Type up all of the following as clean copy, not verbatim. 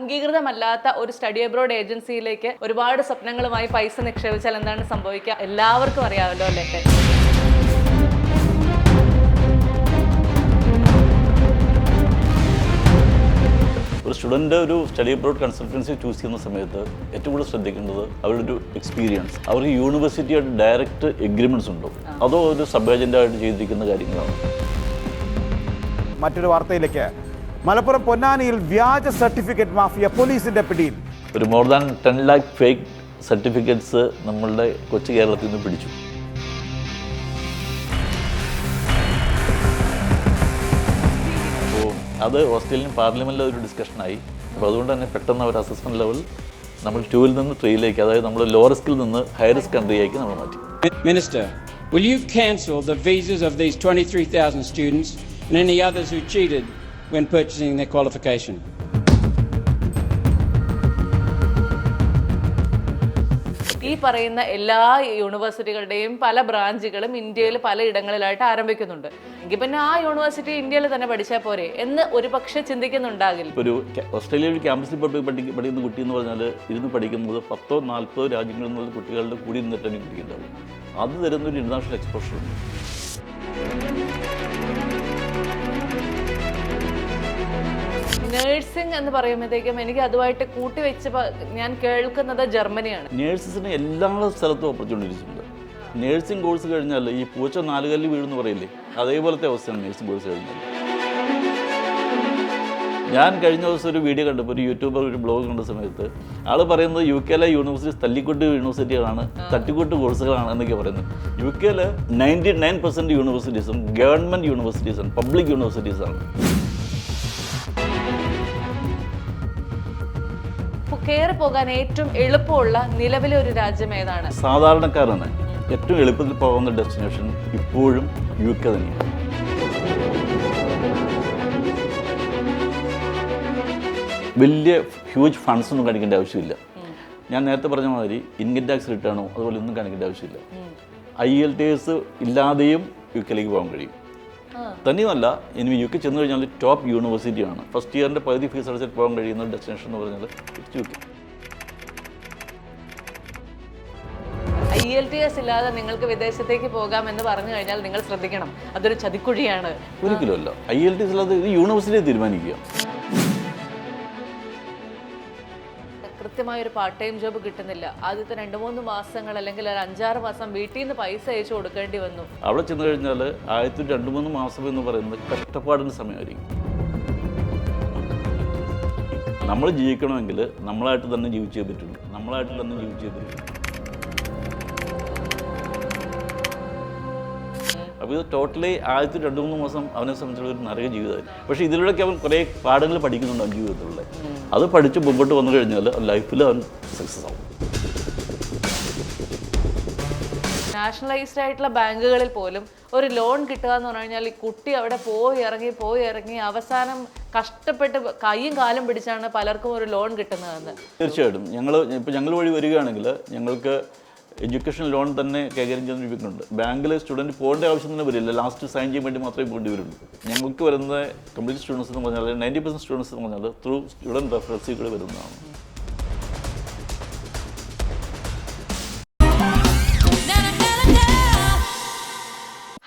അംഗീകൃതമല്ലാത്ത ഒരു study abroad ഏജൻസിയിലേക്ക് ഒരുപാട് സ്വപ്നങ്ങളുമായി പൈസ നിക്ഷേപിച്ചാൽ എന്താണ് സംഭവിക്കുക എല്ലാവർക്കും അറിയാമല്ലോ അല്ലേ? ഒരു സ്റ്റുഡൻ്റ് ഒരു സ്റ്റഡി അബ്രോഡ് കൺസൾട്ടൻസി ചൂസ് ചെയ്യുന്ന സമയത്ത് ഏറ്റവും കൂടുതൽ ശ്രദ്ധിക്കേണ്ടത് അവരുടെ ഒരു എക്സ്പീരിയൻസ്, അവർക്ക് യൂണിവേഴ്സിറ്റിയായിട്ട് ഡയറക്റ്റ് എഗ്രിമെൻറ്റ്സ് ഉണ്ടോ അതോ ഒരു സബ് ഏജൻ്റായിട്ട് ചെയ്തിരിക്കുന്ന കാര്യങ്ങളാണ്. മറ്റൊരു വാർത്തയിലേക്ക്. മലപ്പുറം പൊന്നാനിയിൽ വ്യാജ സർട്ടിഫിക്കറ്റ് മാഫിയ പോലീസിന്റെ പിടിയിൽ. ഒരു more than 10 lakh fake certificates നമ്മളുടെ കൊച്ചു കേരളത്തിൽ നിന്ന് പിടിച്ചു. അപ്പോൾ അത് ഓസ്ട്രേലിയൻ പാർലമെൻറ്റിൽ ഒരു ഡിസ്കഷനായി. അപ്പോൾ അതുകൊണ്ട് തന്നെ പെട്ടെന്ന് ഒരു അസസ്മെൻറ്റ് ലെവൽ നമ്മൾ 2ൽ നിന്ന് 3ലേക്ക്, അതായത് നമ്മൾ ലോ റിസ്കിൽ നിന്ന് ഹൈ റിസ്ക് കൺട്രിയിലേക്ക് നമ്മൾ മാറ്റി. Minister, will you cancel the visas of these 23,000 students and any others who cheated when purchasing their qualification? ഈ പറയുന്ന എല്ലാ യൂണിവേഴ്സിറ്റികളുടെയും പല ബ്രാഞ്ചുകളും ഇന്ത്യയിൽ പലയിടങ്ങളിലായിട്ട് ആരംഭിക്കുന്നുണ്ട്. എങ്കിൽ പിന്നെ ആ യൂണിവേഴ്സിറ്റി ഇന്ത്യയിൽ തന്നെ പഠിച്ചാൽ പോരെ എന്ന് ഒരു പക്ഷേ ചിന്തിക്കുന്നുണ്ടാകില്ല. ഒരു ഓസ്ട്രേലിയയിൽ ക്യാമ്പസിൽ പഠിക്കുന്ന കുട്ടി എന്ന് പറഞ്ഞാൽ ഇരുന്ന് പഠിക്കുന്നത് 10-40 രാജ്യങ്ങളിൽ നിന്നുള്ള കുട്ടികളുടെ കൂടി നിന്നിട്ടാണ് പഠിക്കേണ്ടത്. അത് തരുന്നൊരു ഇൻ്റർനാഷണൽ എക്സ്പോഷർ ഉണ്ട്. നേഴ്സിംഗ് എന്ന് പറയുമ്പോഴത്തേക്കും എനിക്ക് അതുമായിട്ട് കൂട്ടിവെച്ച് ഞാൻ കേൾക്കുന്നത് ജർമ്മനിയാണ്. നേഴ്സസിന് എല്ലാ സ്ഥലത്തും ഓപ്പർച്യൂണിറ്റീസ് ഉണ്ട്. നേഴ്സിംഗ് കോഴ്സ് കഴിഞ്ഞാൽ ഈ പൂച്ച 4 കല്ല് വീഴുന്ന് പറയില്ലേ, അതേപോലത്തെ അവസ്ഥയാണ് നേഴ്സിംഗ് കോഴ്സ് കഴിഞ്ഞാൽ. ഞാൻ കഴിഞ്ഞ ദിവസം ഒരു വീഡിയോ കണ്ടപ്പോൾ ഒരു യൂട്യൂബർ ഒരു ബ്ലോഗ് കണ്ട സമയത്ത് ആൾ പറയുന്നത് UK യൂണിവേഴ്സിറ്റി തല്ലിക്കൊട്ട് യൂണിവേഴ്സിറ്റികളാണ്, തട്ടിക്കൊട്ട് കോഴ്സുകളാണ് എന്നൊക്കെ പറയുന്നത്. UK 99% യൂണിവേഴ്സിറ്റീസും ഗവൺമെൻറ് യൂണിവേഴ്സിറ്റീസാണ്, പബ്ലിക് യൂണിവേഴ്സിറ്റീസാണ്. കയറി പോകാൻ ഏറ്റവും എളുപ്പമുള്ള നിലവിലെ ഒരു രാജ്യം ഏതാണ്? സാധാരണക്കാരാണ് ഏറ്റവും എളുപ്പത്തിൽ പോകുന്ന ഡെസ്റ്റിനേഷൻ ഇപ്പോഴും UK തന്നെയാണ്. വലിയ ഹ്യൂജ് ഫണ്ട്സ് ഒന്നും കാണിക്കേണ്ട ആവശ്യമില്ല. ഞാൻ നേരത്തെ പറഞ്ഞ മാതിരി ഇൻകം ടാക്സ് റിട്ടേണോ അതുപോലെ ഒന്നും കാണിക്കേണ്ട ആവശ്യമില്ല. IELTS ഇല്ലാതെയും UK പോകാൻ കഴിയും. തന്നെയുമല്ല, ഇനി UK ചെന്ന് കഴിഞ്ഞാൽ ടോപ്പ് യൂണിവേഴ്സിറ്റിയാണ്. ഫസ്റ്റ് ഇയറിൻ്റെ പകുതി ഫീസ് അടച്ചിട്ട് പോകാൻ കഴിയുന്ന ഡെസ്റ്റിനേഷൻ എന്ന് പറഞ്ഞാൽ UK. IELTS ഇല്ലാതെ നിങ്ങൾക്ക് വിദേശത്തേക്ക് പോകാമെന്ന് പറഞ്ഞു കഴിഞ്ഞാൽ നിങ്ങൾ ശ്രദ്ധിക്കണം, അതൊരു ചതിക്കുഴിയാണ്. ഒരിക്കലുമല്ല. IELTS ഇല്ലാതെ ഇത് യൂണിവേഴ്സിറ്റിയെ തീരുമാനിക്കുക. കൃത്യമായൊരു പാർട്ട് ടൈം ജോബ് കിട്ടുന്നില്ല. ആദ്യത്തെ 2-3 മാസങ്ങൾ അല്ലെങ്കിൽ 5-6 മാസം വീട്ടിൽ നിന്ന് പൈസ അയച്ചു കൊടുക്കേണ്ടി വന്നു. അവിടെ ചെന്ന് കഴിഞ്ഞാൽ ആദ്യത്തെ 2-3 മാസം എന്ന് പറയുന്നത് കഷ്ടപ്പാടിൻ്റെ സമയമായിരിക്കും. നമ്മൾ ജീവിക്കണമെങ്കിൽ നമ്മളായിട്ട് തന്നെ ജീവിച്ചേ പറ്റുള്ളൂ. അപ്പോൾ ഇത് ടോട്ടലി ആദ്യത്തെ 2-3 മാസം അവനെ സംബന്ധിച്ചുള്ള ഒരു നരക ജീവിതമായിരുന്നു. പക്ഷേ ഇതിലൂടെയൊക്കെ അവൻ കുറേ പാഠങ്ങൾ പഠിക്കുന്നുണ്ട് അവൻ ജീവിതത്തിലുള്ള. അത് പഠിച്ച് മുമ്പോട്ട് വന്നു കഴിഞ്ഞാൽ ലൈഫിൽ അവൻ സക്സസ് ആവും. നാഷണലൈസ്ഡ് ആയിട്ടുള്ള ബാങ്കുകളിൽ പോലും ഒരു ലോൺ കിട്ടുക എന്ന് പറഞ്ഞു കഴിഞ്ഞാൽ ഈ കുട്ടി അവിടെ പോയി ഇറങ്ങി അവസാനം കഷ്ടപ്പെട്ട് കൈയും കാലും പിടിച്ചാണ് പലർക്കും ഒരു ലോൺ കിട്ടുന്നതെന്ന്. തീർച്ചയായിട്ടും ഞങ്ങൾ വഴി വരികയാണെങ്കിൽ ഞങ്ങൾക്ക് എഡ്യൂക്കേഷൻ ലോൺ തന്നെ കൈകാര്യം ചെയ്യുന്ന രീതിയുണ്ട്. ബാങ്കിൽ സ്റ്റുഡൻറ്റ് പോകേണ്ട ആവശ്യം തന്നെ വരില്ല, ലാസ്റ്റ് സൈൻ ചെയ്യാൻ വേണ്ടി മാത്രമേ പോകേണ്ടി വരുള്ളൂ. ഞങ്ങൾക്ക് വരുന്ന കംപ്ലീറ്റ് സ്റ്റുഡൻസ് എന്ന് പറഞ്ഞാൽ 90% സ്റ്റുഡൻസ് എന്ന് പറഞ്ഞാൽ ത്രൂ സ്റ്റുഡൻറ്റ് റെഫറൻസിൽ കൂടെ വരുന്നതാണ്.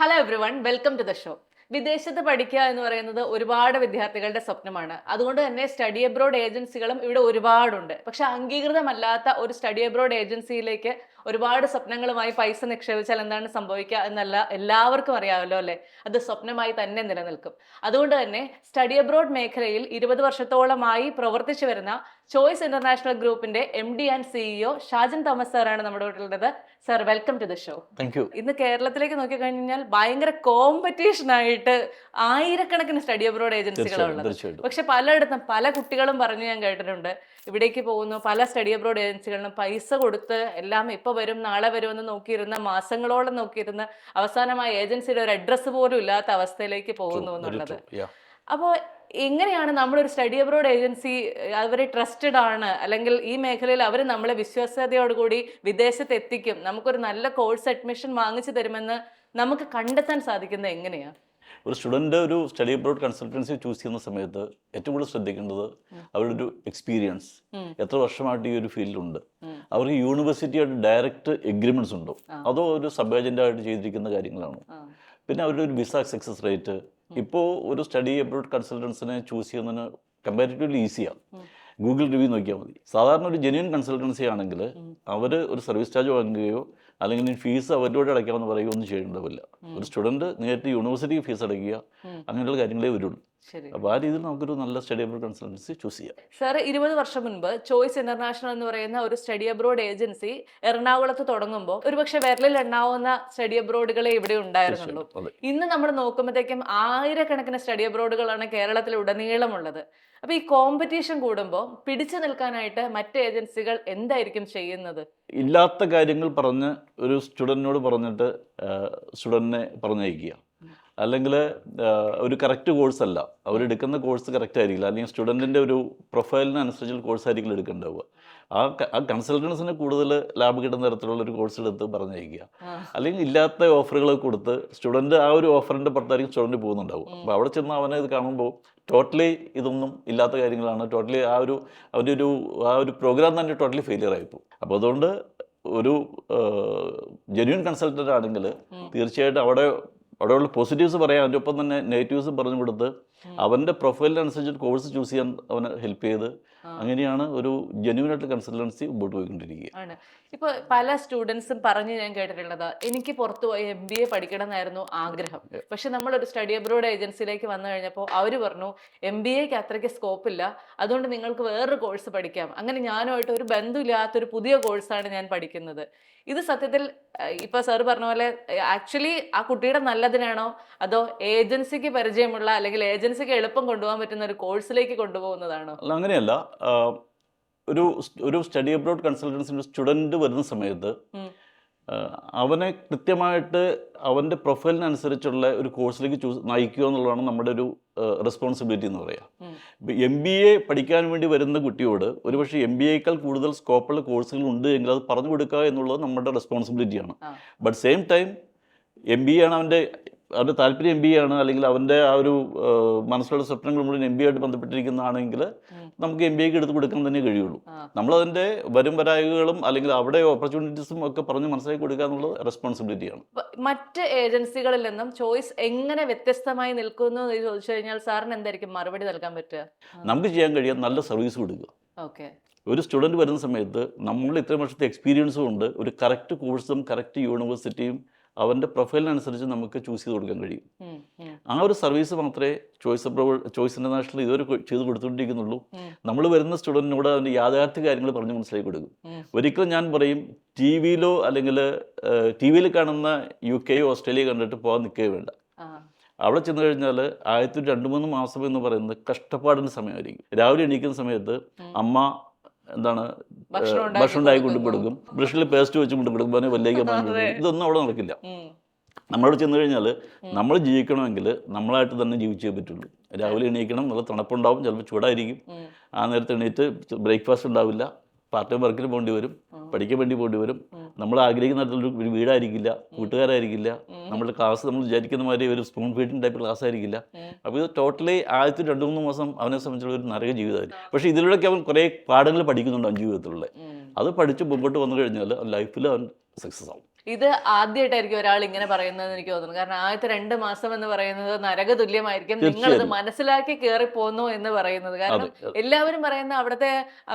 Hello everyone, welcome to the show. വിദേശത്ത് പഠിക്കുക എന്ന് പറയുന്നത് ഒരുപാട് വിദ്യാർത്ഥികളുടെ സ്വപ്നമാണ്. അതുകൊണ്ട് തന്നെ സ്റ്റഡി അബ്രോഡ് ഏജൻസികളും ഇവിടെ ഒരുപാടുണ്ട്. പക്ഷെ അംഗീകൃതമല്ലാത്ത ഒരു സ്റ്റഡി അബ്രോഡ് ഏജൻസിയിലേക്ക് ഒരുപാട് സ്വപ്നങ്ങളുമായി പൈസ നിക്ഷേപിച്ചാൽ എന്താണ് സംഭവിക്കുക എന്നല്ല എല്ലാവർക്കും അറിയാമല്ലോ അല്ലേ? അത് സ്വപ്നമായി തന്നെ നിലനിൽക്കും. അതുകൊണ്ട് തന്നെ സ്റ്റഡി അബ്രോഡ് മേഖലയിൽ 20 വർഷത്തോളമായി പ്രവർത്തിച്ചു വരുന്ന ചോയ്സ് ഇന്റർനാഷണൽ ഗ്രൂപ്പിന്റെ MD and CEO Shajan Thomas സാറാണ് നമ്മുടെ വീട്ടിലുള്ളത്. Sir, welcome to the show. Thank you. ഇന്ന് കേരളത്തിലേക്ക് നോക്കിക്കഴിഞ്ഞാൽ ഭയങ്കര കോമ്പറ്റീഷൻ ആയിട്ട് ആയിരക്കണക്കിന് സ്റ്റഡി അബ്രോഡ് ഏജൻസികളുള്ളത്. പക്ഷെ പലയിടത്തും പല കുട്ടികളും പറഞ്ഞു ഞാൻ കേട്ടിട്ടുണ്ട്, ഇവിടേക്ക് പോകുന്നു പല സ്റ്റഡി അബ്രോഡ് ഏജൻസികളിലും പൈസ കൊടുത്ത് എല്ലാം ഇപ്പോൾ വരും നാളെ വരുമെന്ന് നോക്കിയിരുന്ന മാസങ്ങളോളം നോക്കിയിരുന്ന അവസാനമായ ഏജൻസിയുടെ ഒരു അഡ്രസ്സ് പോലും ഇല്ലാത്ത അവസ്ഥയിലേക്ക് പോകുന്നു എന്നുള്ളത്. അപ്പോൾ എങ്ങനെയാണ് നമ്മളൊരു സ്റ്റഡി അബ്രോഡ് ഏജൻസി അവർ ട്രസ്റ്റഡ് ആണ്, അല്ലെങ്കിൽ ഈ മേഖലയിൽ അവർ നമ്മളെ വിശ്വാസ്യതയോടുകൂടി വിദേശത്ത് എത്തിക്കും, നമുക്കൊരു നല്ല കോഴ്സ് അഡ്മിഷൻ വാങ്ങിച്ചു തരുമെന്ന് നമുക്ക് കണ്ടെത്താൻ സാധിക്കുന്നത് എങ്ങനെയാണ്? ഒരു സ്റ്റുഡൻ്റ് ഒരു സ്റ്റഡി അബ്രോഡ് കൺസൾട്ടൻസി ചൂസ് ചെയ്യുന്ന സമയത്ത് ഏറ്റവും കൂടുതൽ ശ്രദ്ധിക്കേണ്ടത് അവരുടെ ഒരു എക്സ്പീരിയൻസ്, എത്ര വർഷമായിട്ട് ഈ ഒരു ഫീൽഡിലുണ്ട്, അവർക്ക് യൂണിവേഴ്സിറ്റിയായിട്ട് ഡയറക്റ്റ് എഗ്രിമെൻറ്റ്സ് ഉണ്ടോ, അതോ ഒരു സബ് ഏജൻ്റായിട്ട് ചെയ്തിരിക്കുന്ന കാര്യങ്ങളാണോ, പിന്നെ അവരുടെ ഒരു വിസ സക്സസ് റേറ്റ്. ഇപ്പോൾ ഒരു സ്റ്റഡി അബ്രോഡ് കൺസൾട്ടൻസിനെ ചൂസ് ചെയ്യുന്നതിന് കമ്പാരിറ്റീവ്ലി ഈസിയാണ്. ഗൂഗിൾ റിവ്യൂ നോക്കിയാൽ മതി. സാധാരണ ഒരു ജെന്യൂൻ കൺസൾട്ടൻസി ആണെങ്കിൽ അവർ ഒരു സർവീസ് ചാർജ് വാങ്ങുകയോ അല്ലെങ്കിൽ ഫീസ് അവരോട് അടയ്ക്കാമെന്ന് പറയുകയോ ഒന്നും ചെയ്യേണ്ടതില്ല. ഒരു സ്റ്റുഡൻറ്റ് നേരിട്ട് യൂണിവേഴ്സിറ്റിക്ക് ഫീസ് അടയ്ക്കുക, അങ്ങനെയുള്ള കാര്യങ്ങളേ വരുള്ളൂ. അപ്പോൾ ആ രീതിയിൽ നമുക്കൊരു നല്ല സ്റ്റഡി അബ്രോഡ് കൺസൾട്ടൻസി ചൂസ് ചെയ്യാം. സാർ, 20 വർഷം മുൻപ് ചോയ്സ് ഇന്റർനാഷണൽ എന്ന് പറയുന്ന ഒരു സ്റ്റഡി അബ്രോഡ് ഏജൻസി എറണാകുളത്ത് തുടങ്ങുമ്പോൾ ഒരുപക്ഷെ വിരലിൽ എണ്ണാവുന്ന സ്റ്റഡി അബ്രോഡുകളെ ഇവിടെ ഉണ്ടായിരുന്നുള്ളൂ. ഇന്ന് നമ്മൾ നോക്കുമ്പോഴത്തേക്കും ആയിരക്കണക്കിന് സ്റ്റഡി അബ്രോഡുകളാണ് കേരളത്തിൽ ഉടനീളമുള്ളത്. അപ്പൊ ഈ കോമ്പറ്റീഷൻ കൂടുമ്പോൾ പിടിച്ചു നിൽക്കാനായിട്ട് മറ്റ് ഏജൻസികൾ എന്തായിരിക്കും ചെയ്യുന്നത്? ഇല്ലാത്ത കാര്യങ്ങൾ പറഞ്ഞ് ഒരു സ്റ്റുഡൻറ്റിനോട് പറഞ്ഞിട്ട് സ്റ്റുഡൻറ്റിനെ പറഞ്ഞയക്കുക, അല്ലെങ്കിൽ ഒരു കറക്റ്റ് കോഴ്സ് അല്ല, അവരെടുക്കുന്ന കോഴ്സ് കറക്റ്റ് ആയിരിക്കില്ല, അല്ലെങ്കിൽ സ്റ്റുഡൻറ്റിൻ്റെ ഒരു പ്രൊഫൈലിനനുസരിച്ചുള്ള കോഴ്സ് ആയിരിക്കില്ല എടുക്കേണ്ടാവുക. ആ കൺസൾട്ടൻസിന് കൂടുതൽ ലാഭം കിട്ടുന്ന തരത്തിലുള്ള ഒരു കോഴ്സ് എടുത്ത് പറഞ്ഞയക്കുക, അല്ലെങ്കിൽ ഇല്ലാത്ത ഓഫറുകൾ കൊടുത്ത് സ്റ്റുഡൻറ്റ് ആ ഒരു ഓഫറിൻ്റെ പുറത്തായിരിക്കും സ്റ്റുഡൻറ്റ് പോകുന്നുണ്ടാവും. അപ്പോൾ അവിടെ ചെന്ന് അവനെ ഇത് കാണുമ്പോൾ ടോട്ടലി ഇതൊന്നും ഇല്ലാത്ത കാര്യങ്ങളാണ്, ടോട്ടലി ആ ഒരു പ്രോഗ്രാം തന്നെ ടോട്ടലി ഫെയിലിയർ ആയിപ്പോവും. അപ്പോൾ അതുകൊണ്ട് ഒരു ജെന്യൂൻ കൺസൾട്ടൻ്റ് ആണെങ്കിൽ തീർച്ചയായിട്ടും അവിടെയുള്ള പോസിറ്റീവ്സ് പറയാം, അതിൻ്റെ ഒപ്പം തന്നെ നെഗറ്റീവ്സ് പറഞ്ഞു കൊടുത്ത് അവൻ്റെ പ്രൊഫൈലിനനുസരിച്ച് കോഴ്സ് ചൂസ് ചെയ്യാൻ അവനെ ഹെൽപ്പ് ചെയ്ത് അങ്ങനെയാണ് ഒരു ജെന്യൂൻ ആയിട്ട് കൺസൾട്ടൻസി മുമ്പോട്ട് പോയിക്കൊണ്ടിരിക്കുക. ഇപ്പോൾ പല സ്റ്റുഡൻസും പറഞ്ഞ് ഞാൻ കേട്ടിട്ടുള്ളത്, എനിക്ക് പുറത്തു പോയി MBA പഠിക്കണം എന്നായിരുന്നു ആഗ്രഹം. പക്ഷെ നമ്മളൊരു സ്റ്റഡി അബ്രോഡ് ഏജൻസിയിലേക്ക് വന്നു കഴിഞ്ഞപ്പോൾ അവർ പറഞ്ഞു MBAക്ക് അത്രയ്ക്ക് സ്കോപ്പില്ല, അതുകൊണ്ട് നിങ്ങൾക്ക് വേറൊരു കോഴ്സ് പഠിക്കാം. അങ്ങനെ ഞാനുമായിട്ട് ഒരു ബന്ധമില്ലാത്തൊരു പുതിയ കോഴ്സാണ് ഞാൻ പഠിക്കുന്നത്. ഇത് സത്യത്തിൽ ഇപ്പൊ സാർ പറഞ്ഞ പോലെ ആക്ച്വലി ആ കുട്ടിയുടെ നല്ലതിനാണോ അതോ ഏജൻസിക്ക് പരിചയമുള്ള അല്ലെങ്കിൽ ഏജൻസിക്ക് എളുപ്പം കൊണ്ടുപോകാൻ പറ്റുന്ന ഒരു കോഴ്സിലേക്ക് കൊണ്ടുപോകുന്നതാണോ? അല്ല, അങ്ങനെയല്ല. ഒരു സ്റ്റഡി അബ്രോഡ് കൺസൾട്ടൻസിൻ്റെ സ്റ്റുഡൻറ്റ് വരുന്ന സമയത്ത് അവനെ കൃത്യമായിട്ട് അവൻ്റെ പ്രൊഫൈലിനനുസരിച്ചുള്ള ഒരു കോഴ്സിലേക്ക് നയിക്കുക എന്നുള്ളതാണ് നമ്മുടെ ഒരു റെസ്പോൺസിബിലിറ്റി എന്ന് പറയാം. ഇപ്പം MBA പഠിക്കാൻ വേണ്ടി വരുന്ന കുട്ടിയോട് ഒരുപക്ഷെ MBAയേക്കാൾ കൂടുതൽ സ്കോപ്പുള്ള കോഴ്സുകൾ ഉണ്ട് എങ്കിൽ അത് പറഞ്ഞു കൊടുക്കുക എന്നുള്ളത് നമ്മുടെ റെസ്പോൺസിബിലിറ്റിയാണ്. ബട്ട് സെയിം ടൈം MBA ആണ് അവൻ്റെ താല്പര്യം MBA ആണ്, അല്ലെങ്കിൽ അവൻ്റെ ആ ഒരു മനസ്സിലുള്ള സ്വപ്നങ്ങൾ മുഴുവൻ MBA ആയിട്ട് ബന്ധപ്പെട്ടിരിക്കുന്നതാണെങ്കിൽ നമുക്ക് MBAക്ക് എടുത്ത് കൊടുക്കാൻ തന്നെ കഴിയുള്ളൂ. നമ്മളതിൻ്റെ വരായകളും അല്ലെങ്കിൽ അവിടെ ഓപ്പർച്യൂണിറ്റീസും ഒക്കെ പറഞ്ഞ് മനസ്സിലാക്കി കൊടുക്കുക എന്നുള്ളത് റെസ്പോൺസിബിലിറ്റിയാണ്. മറ്റ് ഏജൻസികളിൽ നിന്നും ചോയ്സ് എങ്ങനെ വ്യത്യസ്തമായി നിൽക്കുന്നു എന്ന് ചോദിച്ചു കഴിഞ്ഞാൽ സാറിന് എന്തായിരിക്കും മറുപടി നൽകാൻ പറ്റുക? നമുക്ക് ചെയ്യാൻ കഴിയാൻ നല്ല സർവീസ് കൊടുക്കുക. ഓക്കെ, ഒരു സ്റ്റുഡൻറ്റ് വരുന്ന സമയത്ത് നമ്മൾ ഇത്രയും വർഷത്തെ എക്സ്പീരിയൻസും ഉണ്ട്, ഒരു കറക്റ്റ് കോഴ്സും കറക്റ്റ് യൂണിവേഴ്സിറ്റിയും അവൻ്റെ പ്രൊഫൈലിനനുസരിച്ച് നമുക്ക് ചൂസ് ചെയ്ത് കൊടുക്കാൻ കഴിയും. ആ ഒരു സർവീസ് മാത്രമേ ചോയ്സ് ഇന്റർനാഷണൽ ഇതുവരെ ചെയ്ത് കൊടുത്തുകൊണ്ടിരിക്കുന്നുള്ളൂ. നമ്മൾ വരുന്ന സ്റ്റുഡൻറ്റിനോട് അതിൻ്റെ യാഥാർത്ഥ്യ കാര്യങ്ങൾ പറഞ്ഞ് മനസ്സിലാക്കി കൊടുക്കും. ഒരിക്കലും ഞാൻ പറയും TV-യിലോ അല്ലെങ്കിൽ TV-യിൽ കാണുന്ന UK ഓസ്ട്രേലിയ കണ്ടിട്ട് പോകാൻ നിൽക്കുകയോ വേണ്ട. അവിടെ ചെന്ന് കഴിഞ്ഞാൽ ആദ്യത്തെ 2-3 മാസം എന്ന് പറയുന്നത് കഷ്ടപ്പാടിൻ്റെ സമയമായിരിക്കും. രാവിലെ എണീക്കുന്ന സമയത്ത് അമ്മ ഭക്ഷണം ഉണ്ടാക്കി കൊണ്ടു കൊടുക്കും, ബ്രഷിൽ പേസ്റ്റ് വെച്ച് കൊണ്ട് കൊടുക്കും, പറഞ്ഞ് വല്ലേക്ക് ഇതൊന്നും അവിടെ നടക്കില്ല. നമ്മളവിടെ ചെന്ന് കഴിഞ്ഞാൽ നമ്മൾ ജീവിക്കണമെങ്കിൽ നമ്മളായിട്ട് തന്നെ ജീവിച്ചേ പറ്റുള്ളൂ. രാവിലെ എണീക്കണം, നല്ല തണുപ്പുണ്ടാവും, ചിലപ്പോൾ ചൂടായിരിക്കും, ആ നേരത്തെ എണീറ്റ് ബ്രേക്ക്ഫാസ്റ്റ് ഉണ്ടാവില്ല, പാർട്ട് ടൈം വർക്കിന് പോകേണ്ടി വരും, പഠിക്കാൻ വേണ്ടി പോകേണ്ടി വരും. നമ്മൾ ആഗ്രഹിക്കുന്ന തരത്തിലൊരു വീടായിരിക്കില്ല, കൂട്ടുകാരായിരിക്കില്ല, നമ്മുടെ ക്ലാസ് നമ്മൾ വിചാരിക്കുന്ന മാതിരി ഒരു സ്പൂൺ ഫീഡിങ് ടൈപ്പ് ക്ലാസ് ആയിരിക്കില്ല. അപ്പോൾ ഇത് ടോട്ടലി ആദ്യത്തെ 2-3 മാസം അവനെ സംബന്ധിച്ചുള്ള ഒരു നരക ജീവിതമായിരിക്കും. പക്ഷേ ഇതിലൂടെയൊക്കെ അവൻ കുറേ പാഠങ്ങൾ പഠിക്കുന്നുണ്ട് അവൻ ജീവിതത്തിലുള്ള. അത് പഠിച്ച് മുമ്പോട്ട് വന്നു കഴിഞ്ഞാൽ ലൈഫിൽ അവൻ സക്സസ് ആവും. ഇത് ആദ്യമായിട്ടായിരിക്കും ഒരാൾ ഇങ്ങനെ പറയുന്നത് എനിക്ക് തോന്നുന്നു. കാരണം ആദ്യത്തെ 2 മാസം എന്ന് പറയുന്നത് നരക തുല്യമായിരിക്കും. നിങ്ങളത് മനസ്സിലാക്കി കയറി പോന്നു എന്ന് പറയുന്നത്. കാരണം എല്ലാവരും പറയുന്ന അവിടുത്തെ